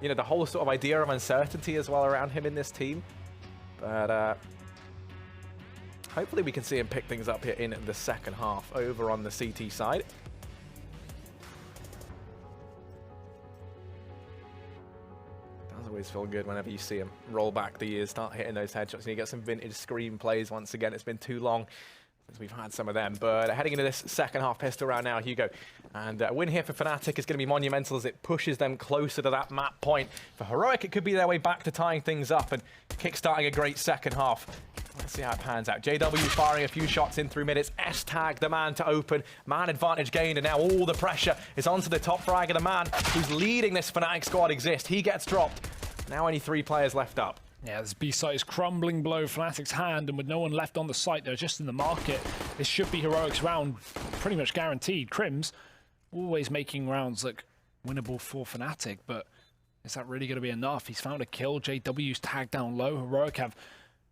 You know, the whole sort of idea of uncertainty as well around him in this team. But hopefully we can see him pick things up here in the second half over on the CT side. Always feel good whenever you see him roll back the years, start hitting those headshots, and you get some vintage Scream plays once again. It's been too long since we've had some of them, but heading into this second half pistol round now, Hugo, and a win here for Fnatic is going to be monumental as it pushes them closer to that map point. For Heroic, it could be their way back to tying things up and kickstarting a great second half. Let's see how it pans out. JW firing a few shots in through mid. It's S-Tag, the man to open. Man advantage gained, and now all the pressure is onto the top frag of the man who's leading this Fnatic squad Exist. He gets dropped. Now only 3 players left up. Yeah, this B site is crumbling below Fnatic's hand, and with no one left on the site, they're just in the market. This should be Heroic's round, pretty much guaranteed. Crims always making rounds look winnable for Fnatic, but Is that really going to be enough? He's found a kill. JW's tagged down low. Heroic have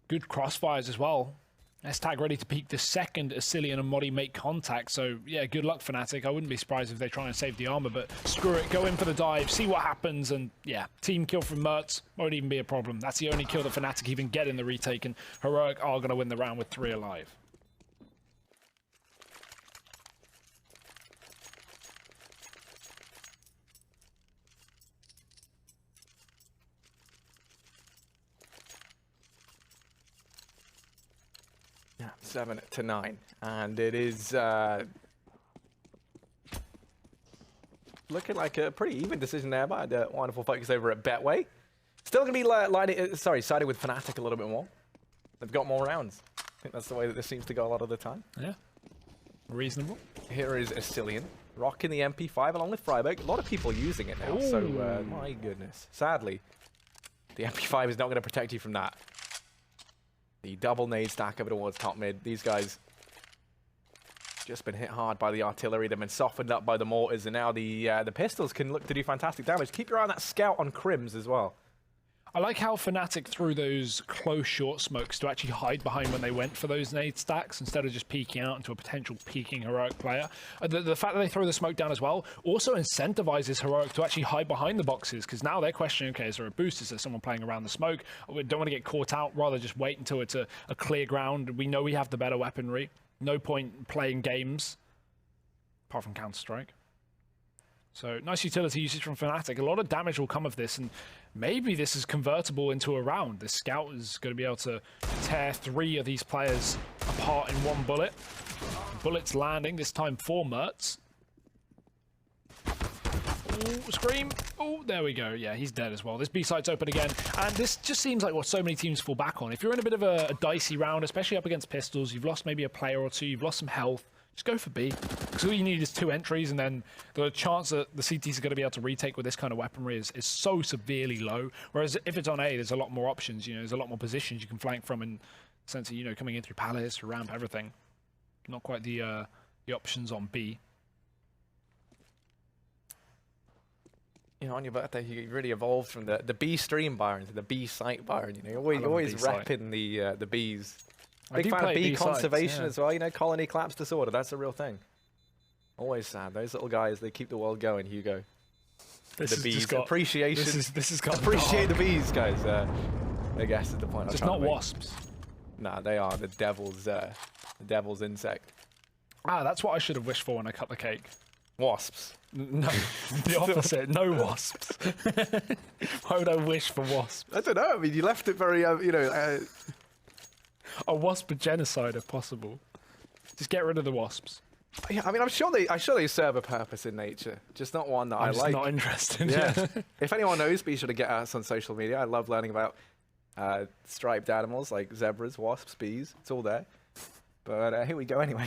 good crossfires as well. S-Tag ready to peek the second as Cillian and Modi make contact. So, yeah, good luck, Fnatic. I wouldn't be surprised if they try and save the armor, but screw it. Go in for the dive, see what happens, and, yeah, team kill from Mertz won't even be a problem. That's the only kill that Fnatic even get in the retake, and Heroic are going to win the round with 3 alive. Yeah, 7-9, and it is looking like a pretty even decision there by the wonderful folks over at Betway. Still going to be siding with Fnatic a little bit more. They've got more rounds. I think that's the way that this seems to go a lot of the time. Yeah, reasonable. Here is Cillian rocking the MP5 along with Freiburg. A lot of people using it now, so my goodness. Sadly, the MP5 is not going to protect you from that. The double nade stack over towards top mid. These guys just been hit hard by the artillery. They've been softened up by the mortars, and now the pistols can look to do fantastic damage. Keep your eye on that scout on Crims as well. I like how Fnatic threw those close short smokes to actually hide behind when they went for those nade stacks instead of just peeking out into a potential peeking Heroic player. The fact that they throw the smoke down as well also incentivizes Heroic to actually hide behind the boxes, because now they're questioning, okay, is there a boost? Is there someone playing around the smoke? We don't want to get caught out, rather just wait until it's a clear ground. We know we have the better weaponry. No point playing games, apart from Counter-Strike. So nice utility usage from Fnatic. A lot of damage will come of this, and maybe this is convertible into a round. The scout is going to be able to tear 3 of these players apart in 1 bullet. Bullets landing, this time for Mertz. Ooh, scream. Oh, there we go. Yeah, he's dead as well. This B site's open again, and this just seems like what so many teams fall back on. If you're in a bit of a dicey round, especially up against pistols, you've lost maybe a player or 2, you've lost some health, just go for B. Because all you need is 2 entries, and then the chance that the CTs are going to be able to retake with this kind of weaponry is so severely low. Whereas if it's on A, there's a lot more options. You know, there's a lot more positions you can flank from, in the sense of, you know, coming in through Palace, through ramp, everything. Not quite the options on B. You know, on your birthday, you really evolved from the B stream Byron to the B site Byron. You know, you're always repping the Bs. Big fan of bee conservation as well, you know, colony collapse disorder, that's a real thing. Always sad. Those little guys, they keep the world going, Hugo. The bees. Appreciation. This has got appreciate the bees, guys. I guess is the point. Just not wasps. Nah, they are the devil's insect. Ah, that's what I should have wished for when I cut the cake. Wasps. No, the opposite. No wasps. Why would I wish for wasps? I don't know. I mean, you left it very, you know... A wasp genocide, if possible. Just get rid of the wasps. Yeah, I mean, I'm sure they serve a purpose in nature, just not one that I like. I'm not interested. Yeah. If anyone knows, be sure to get us on social media. I love learning about striped animals like zebras, wasps, bees. It's all there. But here we go anyway.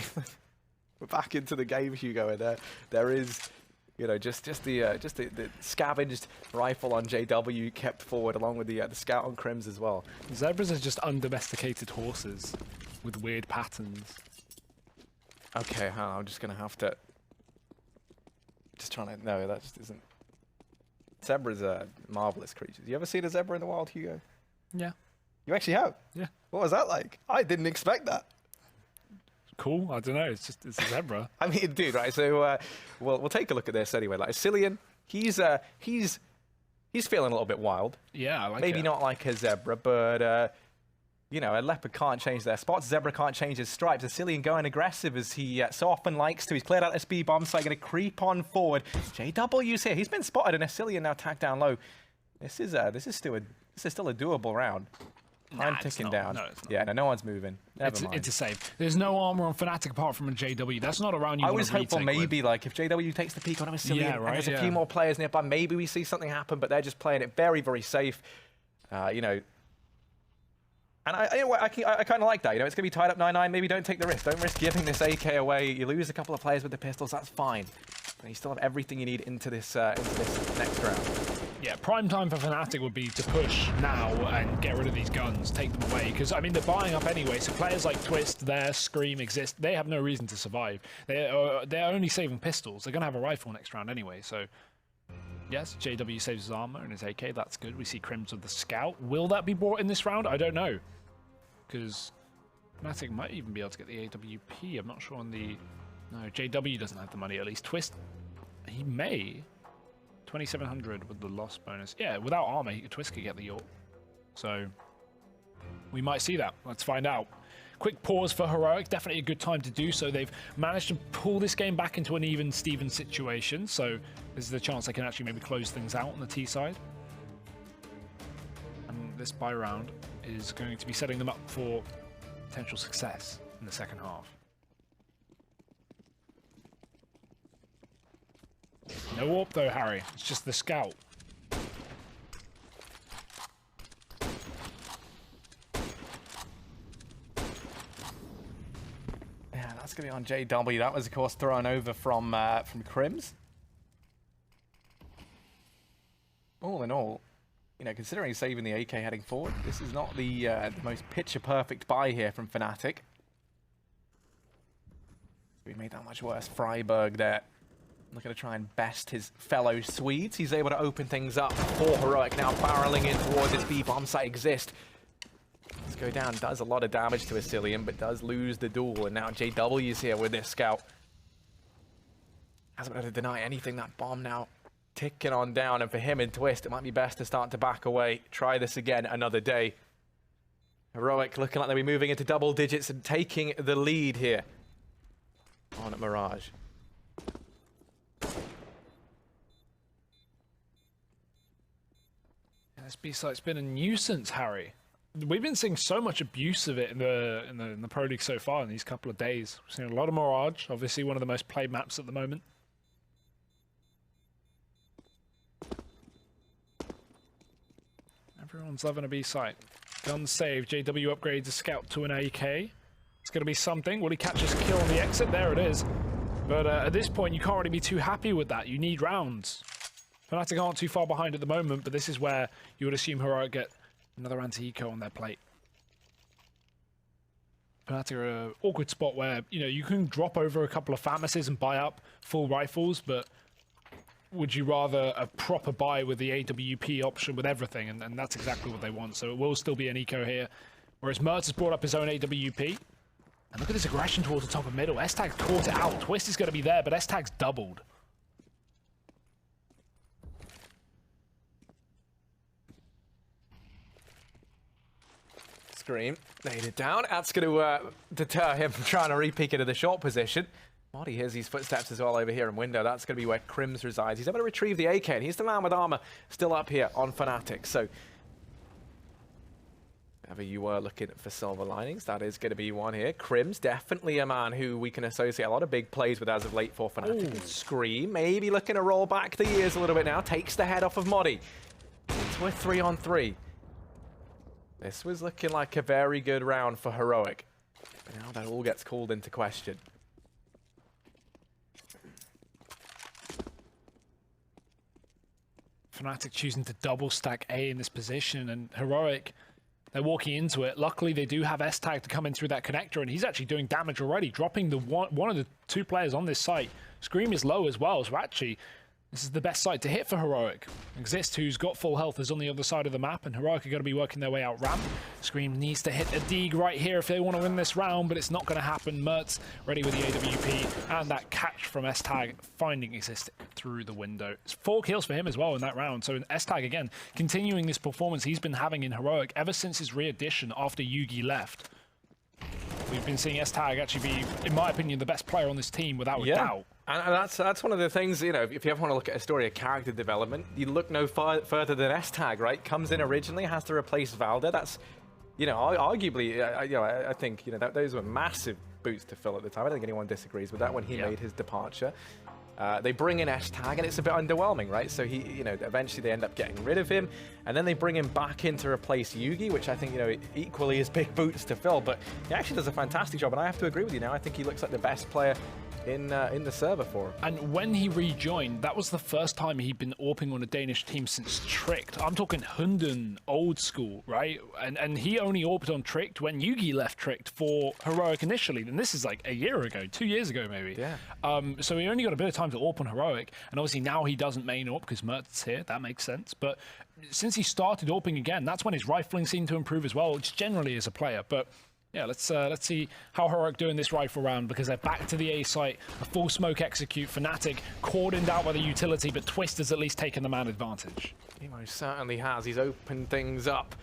We're back into the game, Hugo. And there is, you know, just the scavenged rifle on JW kept forward, along with the scout on Crims as well. Zebras are just undomesticated horses with weird patterns. Okay, I'm just gonna have to. Just trying to. No, that just isn't. Zebras are marvelous creatures. You ever seen a zebra in the wild, Hugo? Yeah. You actually have? Yeah. What was that like? I didn't expect that. Cool. I don't know. It's a zebra. I mean, dude, right? So, we'll take a look at this anyway. Like Cillian, he's feeling a little bit wild. Yeah, I like Maybe it. not like a zebra, but you know, a leopard can't change their spots. Zebra can't change his stripes. Cillian going aggressive as he so often likes to. He's cleared out SB bomb site, going to creep on forward. JW's here. He's been spotted, and Cillian now tacked down low. This is still a doable round. Time ticking down. No, it's not. Yeah, no one's moving. Never mind. It's a save. There's no armor on Fnatic apart from a JW. That's not a round you want to retake. I was hopeful maybe, like, if JW takes the peak on Cillian, yeah, right, and there's a few more players nearby, maybe we see something happen, but they're just playing it very, very safe. You know, and I kind of like that. You know, it's going to be tied up 9-9. Maybe don't take the risk. Don't risk giving this AK away. You lose a couple of players with the pistols. That's fine. And you still have everything you need into this next round. Yeah, prime time for Fnatic would be to push now and get rid of these guns, take them away. Because, I mean, they're buying up anyway, so players like Twist, Scream exist. They have no reason to survive. They're only saving pistols. They're going to have a rifle next round anyway, so Yes, JW saves his armor and his AK. That's good. We see Crims with the scout. Will that be brought in this round? I don't know. Because Fnatic might even be able to get the AWP. I'm not sure on the... No, JW doesn't have the money at least. Twist, he may. 2,700 with the loss bonus. Yeah, without armor, Twist could get the York. So, we might see that. Let's find out. Quick pause for Heroic. Definitely a good time to do so. They've managed to pull this game back into an even Steven situation. So, this is a chance they can actually maybe close things out on the T side. And this buy round is going to be setting them up for potential success in the second half. No warp though, Harry. It's just the scout. Yeah, that's going to be on JW. That was, of course, thrown over from Crims. All in all, you know, considering saving the AK heading forward, this is not the most picture-perfect buy here from Fnatic. We made that much worse. Freiburg there, looking to try and best his fellow Swedes. He's able to open things up for Heroic, now barreling in towards his B-bomb site exist. Let's go down, does a lot of damage to Asilium, but does lose the duel, and now JW's here with this scout. Hasn't been able to deny anything. That bomb now ticking on down, and for him and Twist, it might be best to start to back away. Try this again another day. Heroic looking like they'll be moving into double digits and taking the lead here on Mirage. This B-site's been a nuisance, Harry. We've been seeing so much abuse of it in the Pro League so far in these couple of days. We've seen a lot of Mirage, obviously one of the most played maps at the moment. Everyone's loving a B-site. Gun save, JW upgrades a scout to an AK. It's going to be something. Will he catch his kill on the exit? There it is. But at this point, you can't really be too happy with that. You need rounds. Fnatic aren't too far behind at the moment, but this is where you would assume Heroic get another anti-eco on their plate. Fnatic are an awkward spot where, you know, you can drop over a couple of Fatmases and buy up full rifles, but would you rather a proper buy with the AWP option with everything? And that's exactly what they want. So it will still be an eco here. Whereas Mertz has brought up his own AWP. And look at his aggression towards the top of middle. S-Tag caught it out. Twist is going to be there, but S-Tag's doubled. Scream, laid it down. That's going to deter him from trying to re-peek into the short position. Modi hears these footsteps as well over here in window. That's going to be where Crims resides. He's able to retrieve the AK, and he's the man with armor still up here on Fnatic. So, whenever you were looking for silver linings, that is going to be one here. Crims, definitely a man who we can associate a lot of big plays with as of late for Fnatic. Scream, maybe looking to roll back the years a little bit now. Takes the head off of Modi. It's worth 3-on-3. This was looking like a very good round for Heroic. But now that all gets called into question. Fnatic choosing to double stack A in this position, and Heroic, they're walking into it. Luckily, they do have S-Tag to come in through that connector, and he's actually doing damage already, dropping the one of the two players on this site. Scream is low as well, so actually, this is the best site to hit for Heroic. Exist, who's got full health, is on the other side of the map, and Heroic are going to be working their way out ramp. Scream needs to hit a dig right here if they want to win this round, but it's not going to happen. Mertz ready with the AWP, and that catch from S-Tag finding Exist through the window. It's 4 kills for him as well in that round, so S-Tag again, continuing this performance he's been having in Heroic ever since his re-addition after Yugi left. We've been seeing S-Tag actually be, in my opinion, the best player on this team without a doubt. And that's one of the things, you know, if you ever want to look at a story of character development, you look no further than S-Tag, right? Comes in originally, has to replace Valda. That's, you know, arguably, I think, you know, those were massive boots to fill at the time. I don't think anyone disagrees with that when he made his departure. They bring in S-Tag, and it's a bit underwhelming, right? So he, you know, eventually they end up getting rid of him, and then they bring him back in to replace Yugi, which I think, you know, equally is big boots to fill, but he actually does a fantastic job, and I have to agree with you now. I think he looks like the best player in the server for him. And when he rejoined, that was the first time he'd been AWPing on a Danish team since Tricked. I'm talking Hunden, old school, right? And he only AWPed on Tricked when Yugi left Tricked for Heroic initially. And this is like a year ago, 2 years ago maybe. Yeah. So he only got a bit of time to AWP on Heroic. And obviously now he doesn't main AWP because Mertz is here. That makes sense. But since he started AWPing again, that's when his rifling seemed to improve as well, which generally is a player. But yeah, let's see how Heroic do in this rifle round, because they're back to the A site, a full smoke execute. Fnatic cordoned out by the utility, but Twist has at least taken the man advantage. He most certainly has. He's opened things up.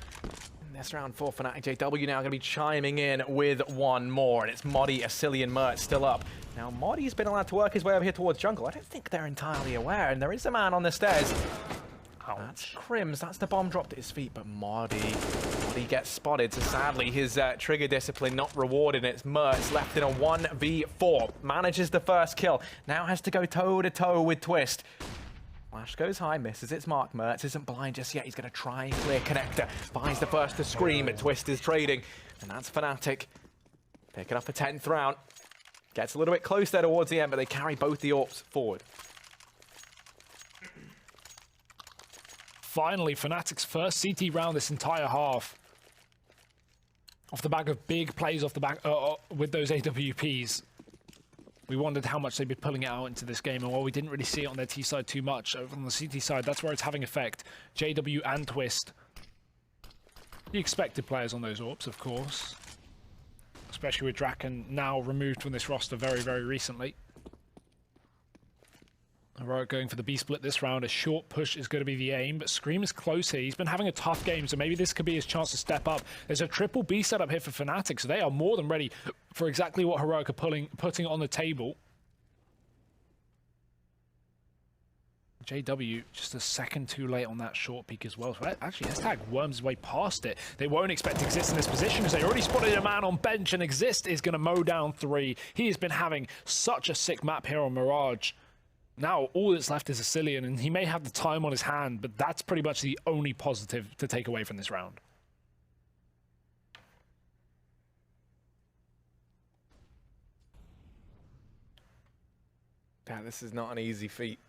In this round for Fnatic, JW now going to be chiming in with one more, and it's Modi, Asilian, Mert still up. Now, Modi's been allowed to work his way over here towards jungle. I don't think they're entirely aware, and there is a man on the stairs. That's Crims, that's the bomb dropped at his feet, but Modi gets spotted, so sadly his trigger discipline not rewarded. It's Mertz left in a 1v4, manages the first kill, now has to go toe-to-toe with Twist. Flash goes high, misses its mark. Mertz isn't blind just yet, he's going to try and clear connector, finds the first to scream, but Twist is trading, and that's Fnatic. Picking up a 10th round, gets a little bit close there towards the end, but they carry both the AWPs forward. Finally, Fnatic's first CT round this entire half. Off the back of big plays off the back with those AWPs. We wondered how much they'd be pulling it out into this game, and while we didn't really see it on their T side too much, over on the CT side, that's where it's having effect. JW and Twist. The expected players on those AWPs, of course. Especially with Draken now removed from this roster very, very recently. Heroic going for the B split this round. A short push is going to be the aim, but Scream is close here. He's been having a tough game, so maybe this could be his chance to step up. There's a triple B setup here for Fnatic, so they are more than ready for exactly what Heroic are putting on the table. JW just a second too late on that short peek as well. So actually, Hashtag worms his way past it. They won't expect Exist in this position because they already spotted a man on bench, and Exist is going to mow down 3. He has been having such a sick map here on Mirage. Now, all that's left is Asilian, and he may have the time on his hand, but that's pretty much the only positive to take away from this round. Yeah, this is not an easy feat.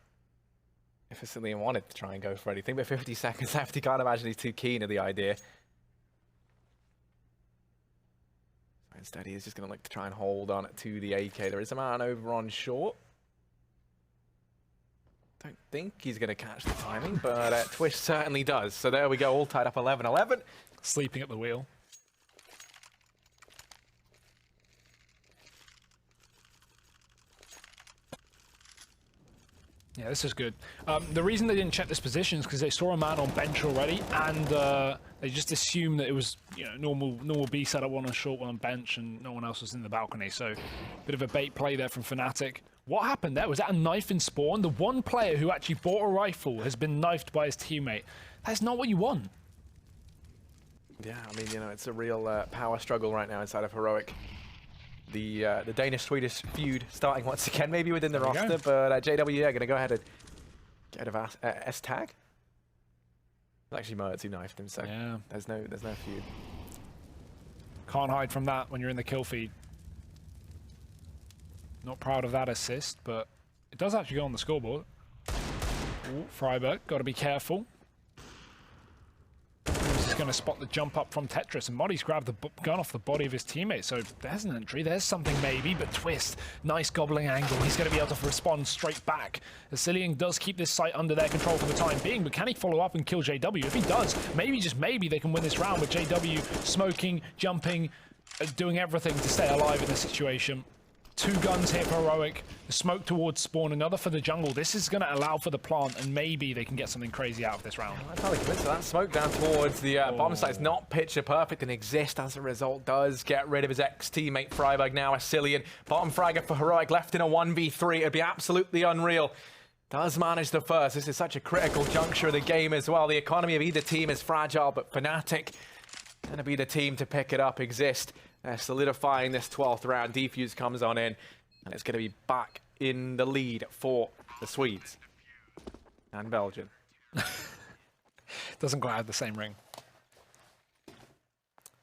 If Asilian wanted to try and go for anything, but 50 seconds left, he can't imagine he's too keen of the idea. Instead, he is just going to look to try and hold on to the AK. There is a man over on short. Don't think he's going to catch the timing, but Twist certainly does. So there we go, all tied up 11-11. Sleeping at the wheel. Yeah, this is good. The reason they didn't check this position is because they saw a man on bench already, and they just assumed that it was, you know, normal B setup, one on short, one on bench, and no one else was in the balcony. So, bit of a bait play there from Fnatic. What happened there? Was that a knife in spawn? The one player who actually bought a rifle has been knifed by his teammate. That's not what you want. Yeah, I mean, you know, it's a real power struggle right now inside of Heroic. The Danish-Swedish feud starting once again, maybe within the roster, but JW, yeah, going to go ahead and get a S-tag. It's actually Mertz who knifed him, so yeah. there's no feud. Can't hide from that when you're in the kill feed. Not proud of that assist, but it does actually go on the scoreboard. Ooh, Freiburg, got to be careful. He's going to spot the jump up from Tetris, and Modi's grabbed the gun off the body of his teammate, so there's an entry, there's something maybe, but Twist, nice gobbling angle, he's going to be able to respond straight back. Asilian does keep this site under their control for the time being, but can he follow up and kill JW? If he does, maybe, just maybe, they can win this round with JW smoking, jumping, doing everything to stay alive in this situation. 2 guns here for Heroic, the smoke towards spawn, another for the jungle. This is going to allow for the plant, and maybe they can get something crazy out of this round. I'm probably convinced that smoke down towards the bomb site is not picture perfect, and Exist as a result does get rid of his ex-teammate Freiburg. Now Asilian, bottom fragger for Heroic, left in a 1v3. It'd be absolutely unreal. Does manage the first. This is such a critical juncture of the game as well. The economy of either team is fragile, but Fnatic going to be the team to pick it up. Exist solidifying this 12th round. Defuse comes on in, and it's going to be back in the lead for the Swedes and Belgium. Doesn't quite have the same ring.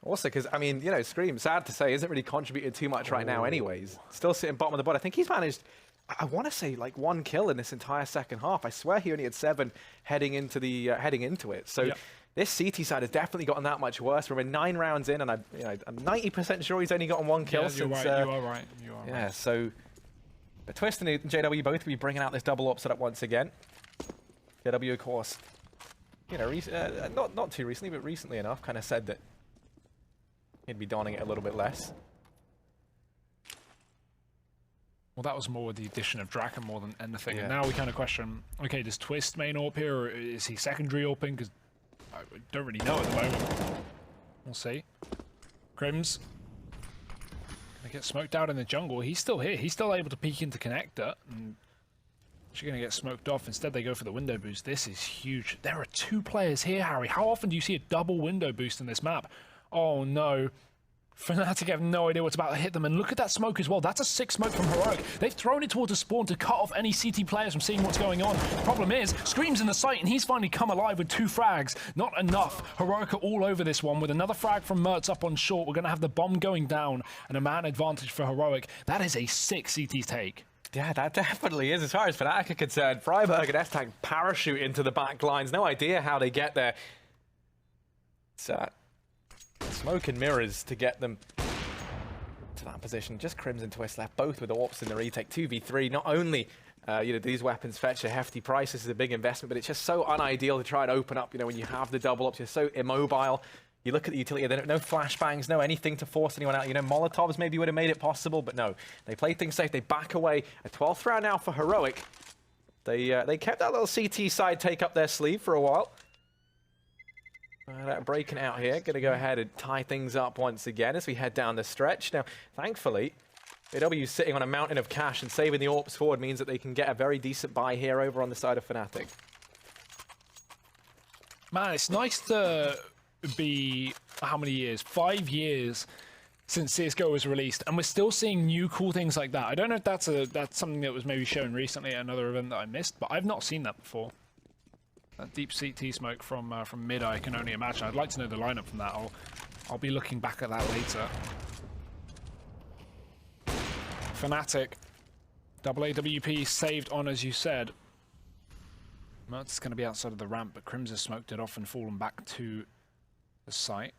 Also, because, I mean, you know, Scream, sad to say, isn't really contributing too much right now anyways. Still sitting bottom of the board. I think he's managed, I want to say, like 1 kill in this entire second half. I swear he only had 7 heading into it. So this CT side has definitely gotten that much worse. We're 9 rounds in, and I'm 90% sure he's only gotten 1 kill Yeah, since... you are right. Yeah, so... But Twist and JW both will be bringing out this double up setup once again. JW, of course, you know, not too recently, but recently enough, kind of said that he'd be donning it a little bit less. Well, that was more with the addition of Draken more than anything. Yeah. And now we kind of question, okay, does Twist main AWP here, or is he secondary AWPing? Because I don't really know at the moment. We'll see. Crims gonna get smoked out in the jungle. He's still here. He's still able to peek into connector. And she's gonna get smoked off. Instead, they go for the window boost. This is huge. There are 2 players here, Harry. How often do you see a double window boost in this map? Oh no. Fnatic have no idea what's about to hit them, and look at that smoke as well. That's a 6 smoke from Heroic. They've thrown it towards a spawn to cut off any CT players from seeing what's going on. Problem is, Scream's in the site, and he's finally come alive with 2 frags. Not enough. Heroic are all over this one with another frag from Mertz up on short. We're going to have the bomb going down, and a man advantage for Heroic. That is a 6 CT take. Yeah, that definitely is. As far as Fnatic are concerned, Freiburg and S-Tag parachute into the back lines. No idea how they get there. It's smoke and mirrors to get them to that position. Just Crimson Twist left, both with AWPs in the retake. 2v3. Not only you know, these weapons fetch a hefty price, this is a big investment, but it's just so unideal to try and open up, you know, when you have the double ups. You're so immobile. You look at the utility, there no flashbangs, no anything to force anyone out. You know, Molotovs maybe would have made it possible, but no. They played things safe, they back away. A 12th round now for Heroic. They kept that little CT side take up their sleeve for a while. Breaking out here, going to go ahead and tie things up once again as we head down the stretch. Now, thankfully, AW sitting on a mountain of cash and saving the AWPs forward means that they can get a very decent buy here over on the side of Fnatic. Man, it's nice to be, how many years? 5 years since CSGO was released, and we're still seeing new cool things like that. I don't know if that's something that was maybe shown recently at another event that I missed, but I've not seen that before. That deep CT smoke from mid, I can only imagine. I'd like to know the lineup from that. I'll be looking back at that later. Fnatic, double AWP saved on, as you said. Mertz is going to be outside of the ramp, but Crims has smoked it off and fallen back to the site.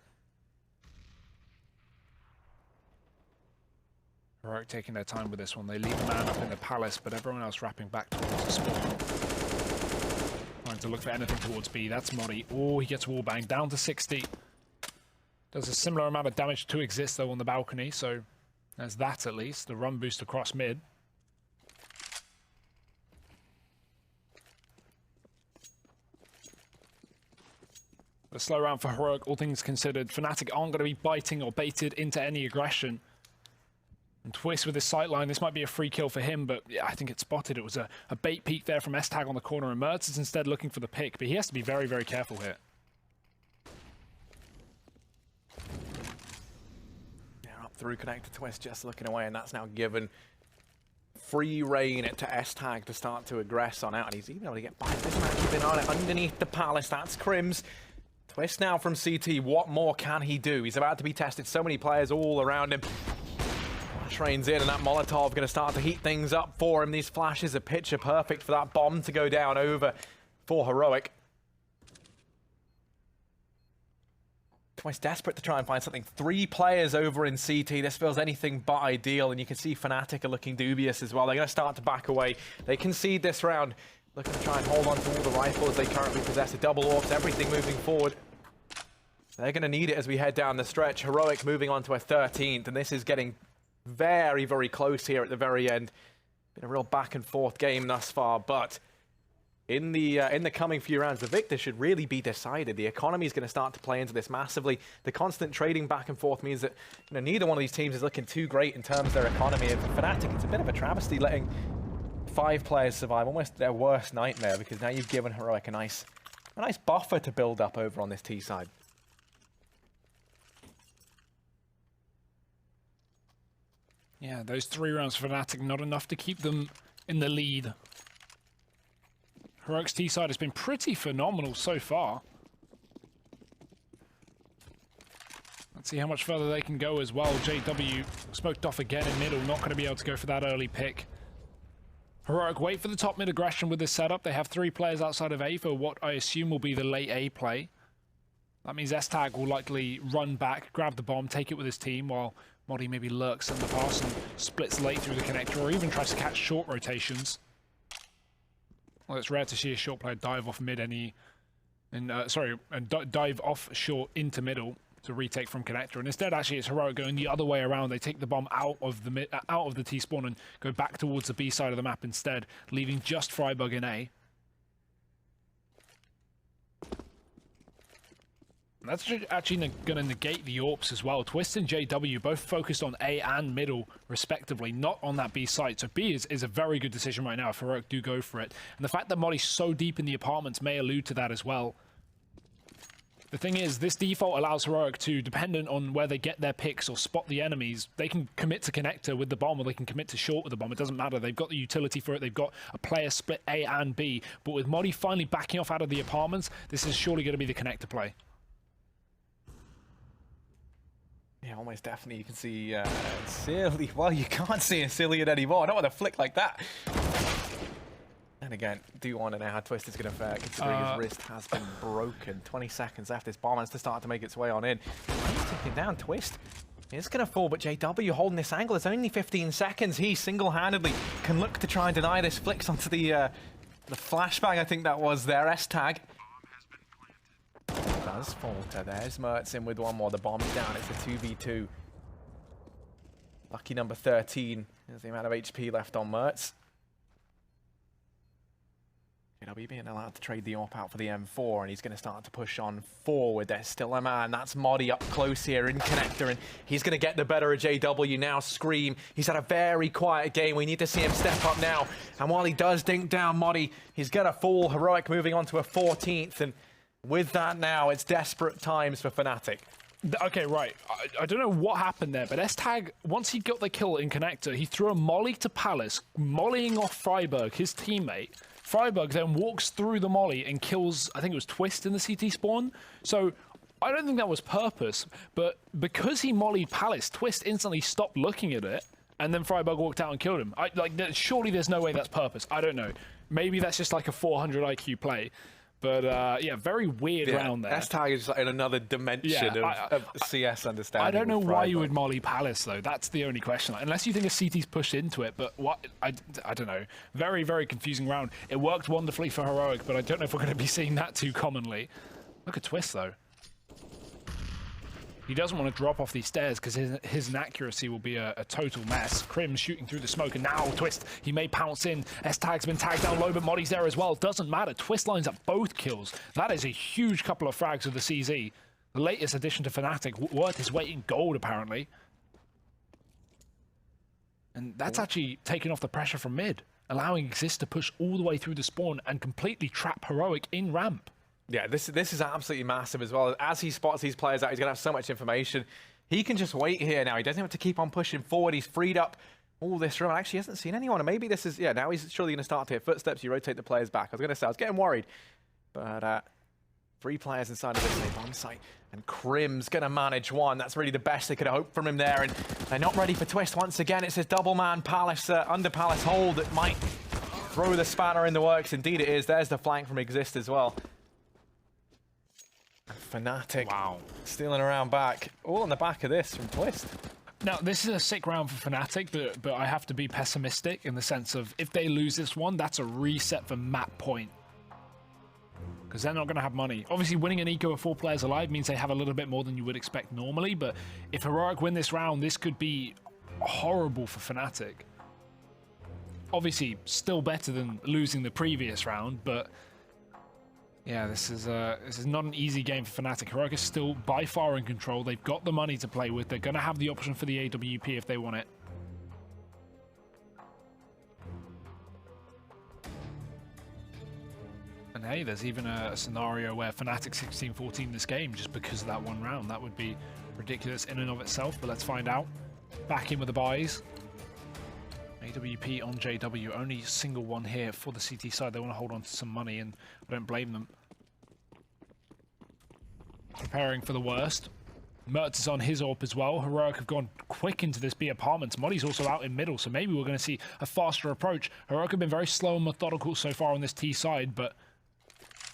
Heroic taking their time with this one. They leave a man up in the palace, but everyone else wrapping back towards the spawn. Trying to look for anything towards B. That's Mori. Oh, he gets wallbanged down to 60. Does a similar amount of damage to exist though on the balcony, so there's that at least. The run boost across mid. A slow round for Heroic, all things considered. Fnatic aren't going to be biting or baited into any aggression. And Twist with his sightline, this might be a free kill for him, but yeah, I think it's spotted. It was a bait peek there from S-Tag on the corner, and Mertz is instead looking for the pick, but he has to be very, very careful here. Yeah, up through connected Twist, just looking away, and that's now given free reign to S-Tag to start to aggress on out, and he's even able to get by this man, keeping on it underneath the palace. That's Crims. Twist now from CT, what more can he do? He's about to be tested, so many players all around him. Trains in, and that Molotov going to start to heat things up for him. These flashes are picture perfect for that bomb to go down over for Heroic. Twist desperate to try and find something. 3 players over in CT. This feels anything but ideal, and you can see Fnatic are looking dubious as well. They're going to start to back away. They concede this round, looking to try and hold on to all the rifles they currently possess. The double AWPs, everything moving forward. They're going to need it as we head down the stretch. Heroic moving on to a 13th, and this is getting very, very close here at the very end. Been a real back and forth game thus far, but in the coming few rounds, the victor should really be decided. The economy is going to start to play into this massively. The constant trading back and forth means that neither one of these teams is looking too great in terms of their economy. And for Fnatic, it's a bit of a travesty letting 5 players survive, almost their worst nightmare, because now you've given Heroic a nice buffer to build up over on this T side. Yeah, those 3 rounds for Fnatic, not enough to keep them in the lead. Heroic's T-side has been pretty phenomenal so far. See how much further they can go as well. JW smoked off again in middle, not going to be able to go for that early pick. Heroic wait for the top mid aggression with this setup. They have 3 players outside of A for what I assume will be the late A play. That means S-Tag will likely run back, grab the bomb, take it with his team, while Modi maybe lurks in the pass and splits late through the connector, or even tries to catch short rotations. Well, it's rare to see a short player dive off mid dive off short into middle to retake from connector, and instead actually it's Heroic going the other way around. They take the bomb out of the T spawn and go back towards the B side of the map instead, leaving just Frybug in A. And that's actually going to negate the AWPs as well. Twist and JW both focused on A and middle respectively, not on that B site. So B is a very good decision right now if Heroic do go for it. And the fact that Modi's so deep in the apartments may allude to that as well. The thing is, this default allows Heroic to, dependent on where they get their picks or spot the enemies, they can commit to connector with the bomb or they can commit to short with the bomb. It doesn't matter. They've got the utility for it. They've got a player split A and B. But with Modi finally backing off out of the apartments, this is surely going to be the connector play. Yeah, almost definitely. You can see Silly. Well, you can't see a Cillian anymore. Not with a flick like that. And again, do want to know how Twist is going to fare, considering his wrist has been broken. 20 seconds left. This bomb has to start to make its way on in. He's taking down Twist. It's going to fall, but JW holding this angle. It's only 15 seconds. He single-handedly can look to try and deny this. Flicks onto the flashbang, I think that was there. S-Tag. Does falter. There's Mertz in with one more. The bomb's down. It's a 2v2. Lucky number 13 is the amount of HP left on Mertz. JW being allowed to trade the AWP out for the M4, and he's going to start to push on forward. There's still a man. That's Modi up close here in connector, and he's going to get the better of JW now. Scream. He's had a very quiet game. We need to see him step up now. And while he does dink down Modi, he's going to fall. Heroic moving on to a 14th, and with that now, it's desperate times for Fnatic. Okay, right. I don't know what happened there, but S-Tag, once he got the kill in connector, he threw a molly to Palace, mollying off Frybug, his teammate. Frybug then walks through the molly and kills, I think it was Twist in the CT spawn. So I don't think that was purpose, but because he mollied Palace, Twist instantly stopped looking at it, and then Frybug walked out and killed him. Surely there's no way that's purpose. I don't know. Maybe that's just like a 400 IQ play. But yeah, very weird round there. S-Tag is like in another dimension of CS understanding. I don't know why you would molly Palace though. That's the only question. Like, unless you think a CT's pushed into it, but what? I don't know. Very, very confusing round. It worked wonderfully for Heroic, but I don't know if we're going to be seeing that too commonly. Look at Twist though. He doesn't want to drop off these stairs because his inaccuracy will be a total mess. Crim shooting through the smoke, and now Twist, he may pounce in. S-Tag's been tagged down low, but Modi's there as well. Doesn't matter. Twist lines up both kills. That is a huge couple of frags with the CZ. The latest addition to Fnatic, worth his weight in gold, apparently. And that's actually taken off the pressure from mid, allowing Exist to push all the way through the spawn and completely trap Heroic in ramp. Yeah, this is absolutely massive as well. As he spots these players out, he's going to have so much information. He can just wait here now. He doesn't have to keep on pushing forward. He's freed up all this room. Actually, he hasn't seen anyone. And maybe this is, yeah, now he's surely going to start to hear footsteps. You rotate the players back. I was going to say, I was getting worried. But 3 players inside of this bomb site. And Crim's going to manage one. That's really the best they could have hoped from him there. And they're not ready for Twist once again. It's this double man Palace, under Palace hold that might throw the spanner in the works. Indeed it is. There's the flank from Exist as well. Fnatic, wow, stealing around back, all on the back of this from Twist. Now, this is a sick round for Fnatic, but I have to be pessimistic in the sense of if they lose this one, that's a reset for map point. Because they're not going to have money. Obviously, winning an eco of 4 players alive means they have a little bit more than you would expect normally, but if Heroic win this round, this could be horrible for Fnatic. Obviously, still better than losing the previous round, but yeah, this is not an easy game for Fnatic. Heroic is still by far in control. They've got the money to play with. They're going to have the option for the AWP if they want it. And hey, there's even a scenario where Fnatic 16-14 this game just because of that one round. That would be ridiculous in and of itself, but let's find out. Back in with the buys. AWP on JW, only single one here for the CT side. They want to hold on to some money, and I don't blame them. Preparing for the worst. Mertz is on his AWP as well. Heroic have gone quick into this B apartments. Moddy's also out in middle, so maybe we're going to see a faster approach. Heroic have been very slow and methodical so far on this T side, but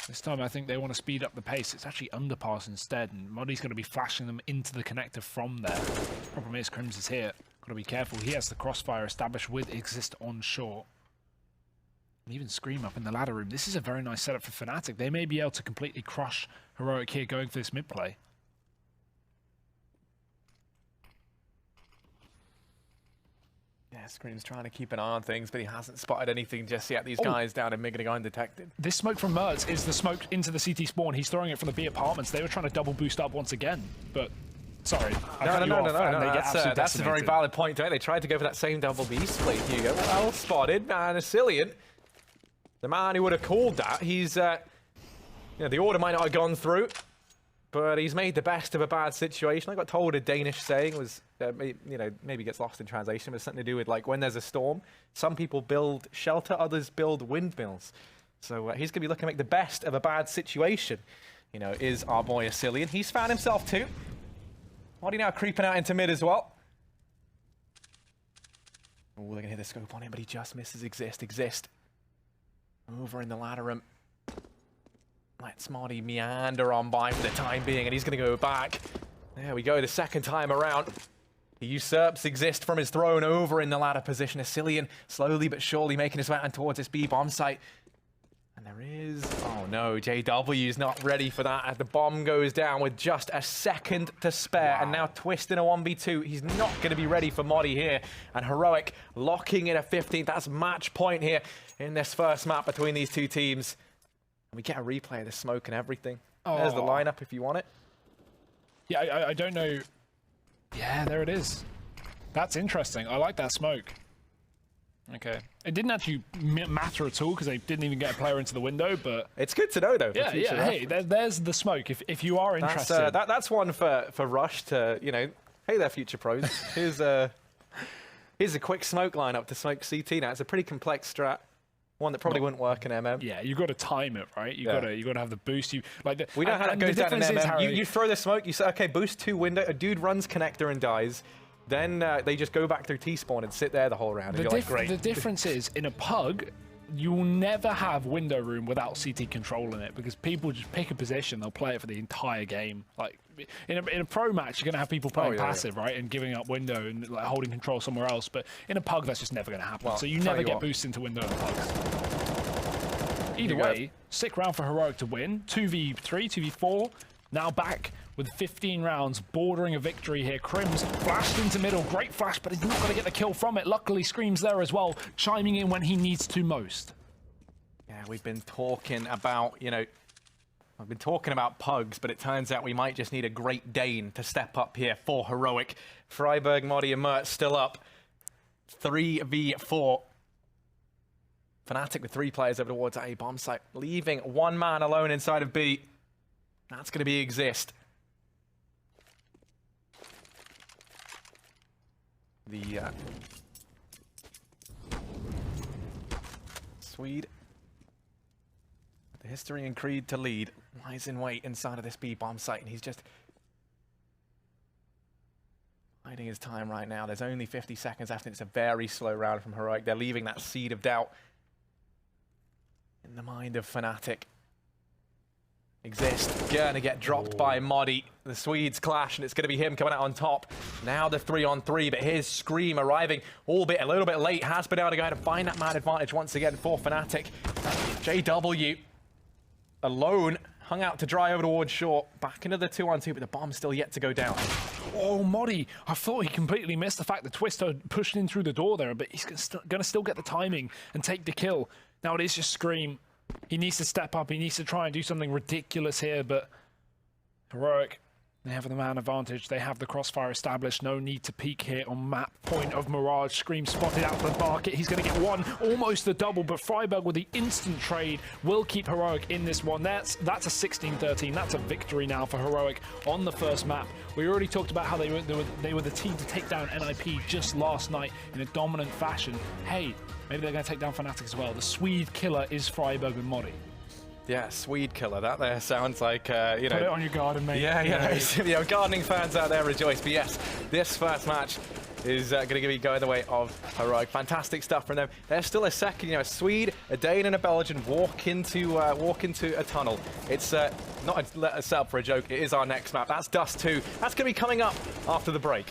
this time I think they want to speed up the pace. It's actually underpass instead, and Moddy's going to be flashing them into the connector from there. Problem is, Crims is here. Got to be careful. He has the crossfire established with Exist on short. And even Scream up in the ladder room. This is a very nice setup for Fnatic. They may be able to completely crush Heroic here going for this mid play. Yeah, Scream's trying to keep an eye on things, but he hasn't spotted anything just yet. These guys down in mid are going undetected. This smoke from Mertz is the smoke into the CT spawn. He's throwing it from the B apartments. They were trying to double boost up once again, but sorry. No. That's a very valid point. They tried to go for that same double B split, Hugo. Well spotted, man. Asilian, the man who would have called that. He's, the order might not have gone through, but he's made the best of a bad situation. I got told a Danish saying was, maybe gets lost in translation, but it's something to do with like when there's a storm, some people build shelter, others build windmills. So he's going to be looking to make the best of a bad situation, is our boy Asilian. He's found himself too. Moddy now creeping out into mid as well. Oh, they're going to hit the scope on him, but he just misses Exist. Over in the ladder room. Let's Moddy meander on by for the time being, and he's going to go back. There we go, the second time around. He usurps Exist from his throne over in the ladder position. Asilian slowly but surely making his way out towards this B bomb site. And there is... Oh no, JW's not ready for that as the bomb goes down with just a second to spare. Wow. And now Twist in a 1v2. He's not going to be ready for Moddy here. And Heroic locking in a 15th. That's match point here in this first map between these two teams. And we get a replay of the smoke and everything. Oh. There's the lineup if you want it. Yeah, I don't know. Yeah, there it is. That's interesting. I like that smoke. Okay. It didn't actually matter at all because they didn't even get a player into the window, but... It's good to know, though. Yeah. Hey, there's the smoke if you are interested. That's one for Rush to, hey there, future pros. Here's a quick smoke lineup to smoke CT now. It's a pretty complex strat. One that probably wouldn't work in MM. Yeah, you got to time it, right? You got to have the boost. We know how that goes down in MM. You throw the smoke. You say, okay, boost 2 window. A dude runs connector and dies. Then they just go back through T-spawn and sit there the whole round. And you're like, great. The difference is in a pug, you will never have window room without CT controlling it because people just pick a position. They'll play it for the entire game. Like in a pro match, you're going to have people playing passive, right, and giving up window and like holding control somewhere else. But in a pug, that's just never going to happen. Well, so you never get boosted into window in pugs. Either way, sick round for Heroic to win. 2v3, 2v4. Now back with 15 rounds, bordering a victory here. Crims flashed into middle. Great flash, but he's not going to get the kill from it. Luckily, Scream's there as well, chiming in when he needs to most. Yeah, we've been talking about, I've been talking about pugs, but it turns out we might just need a Great Dane to step up here for Heroic. Freiburg, Moddy, and Mertz still up. 3v4. Fnatic with 3 players over towards A bomb site, leaving 1 man alone inside of B. That's going to be Exist. The Swede, the History and Creed to lead, lies in wait inside of this B bomb site, and he's just biding his time right now. There's only 50 seconds left, and it's a very slow round from Heroic. They're leaving that seed of doubt in the mind of Fnatic. Exist, gonna get dropped by Moddy. The Swedes clash, and it's gonna be him coming out on top. Now the 3-on-3, but here's Scream arriving, albeit a little bit late. Has been able to go ahead and find that man advantage once again for Fnatic. JW, alone, hung out to dry over towards short. Back into the 2-on-2, but the bomb's still yet to go down. Oh, Moddy, I thought he completely missed the fact that Twister pushed in through the door there, but he's gonna still get the timing and take the kill. Now it is just Scream. He needs to step up. He needs to try and do something ridiculous here, but Heroic, they have the man advantage. They have the crossfire established. No need to peek here on map point of Mirage. Scream spotted out the market. He's going to get one, almost the double, but Freiburg with the instant trade will keep Heroic in this one. That's a 16-13. That's a victory now for Heroic on the first map. We already talked about how they were the team to take down NIP just last night in a dominant fashion. Hey, maybe they're going to take down Fnatic as well. The Swede killer is Freiburg and Moddy. Yeah, Swede killer. That there sounds like, you Put it know... on your garden, mate. Yeah. You know, gardening fans out there rejoice. But yes, this first match is going to go the way of Heroic. Fantastic stuff from them. There's still a second, you know, a Swede, a Dane, and a Belgian walk into a tunnel. It's not a setup for a joke. It is our next map. That's Dust 2. That's going to be coming up after the break.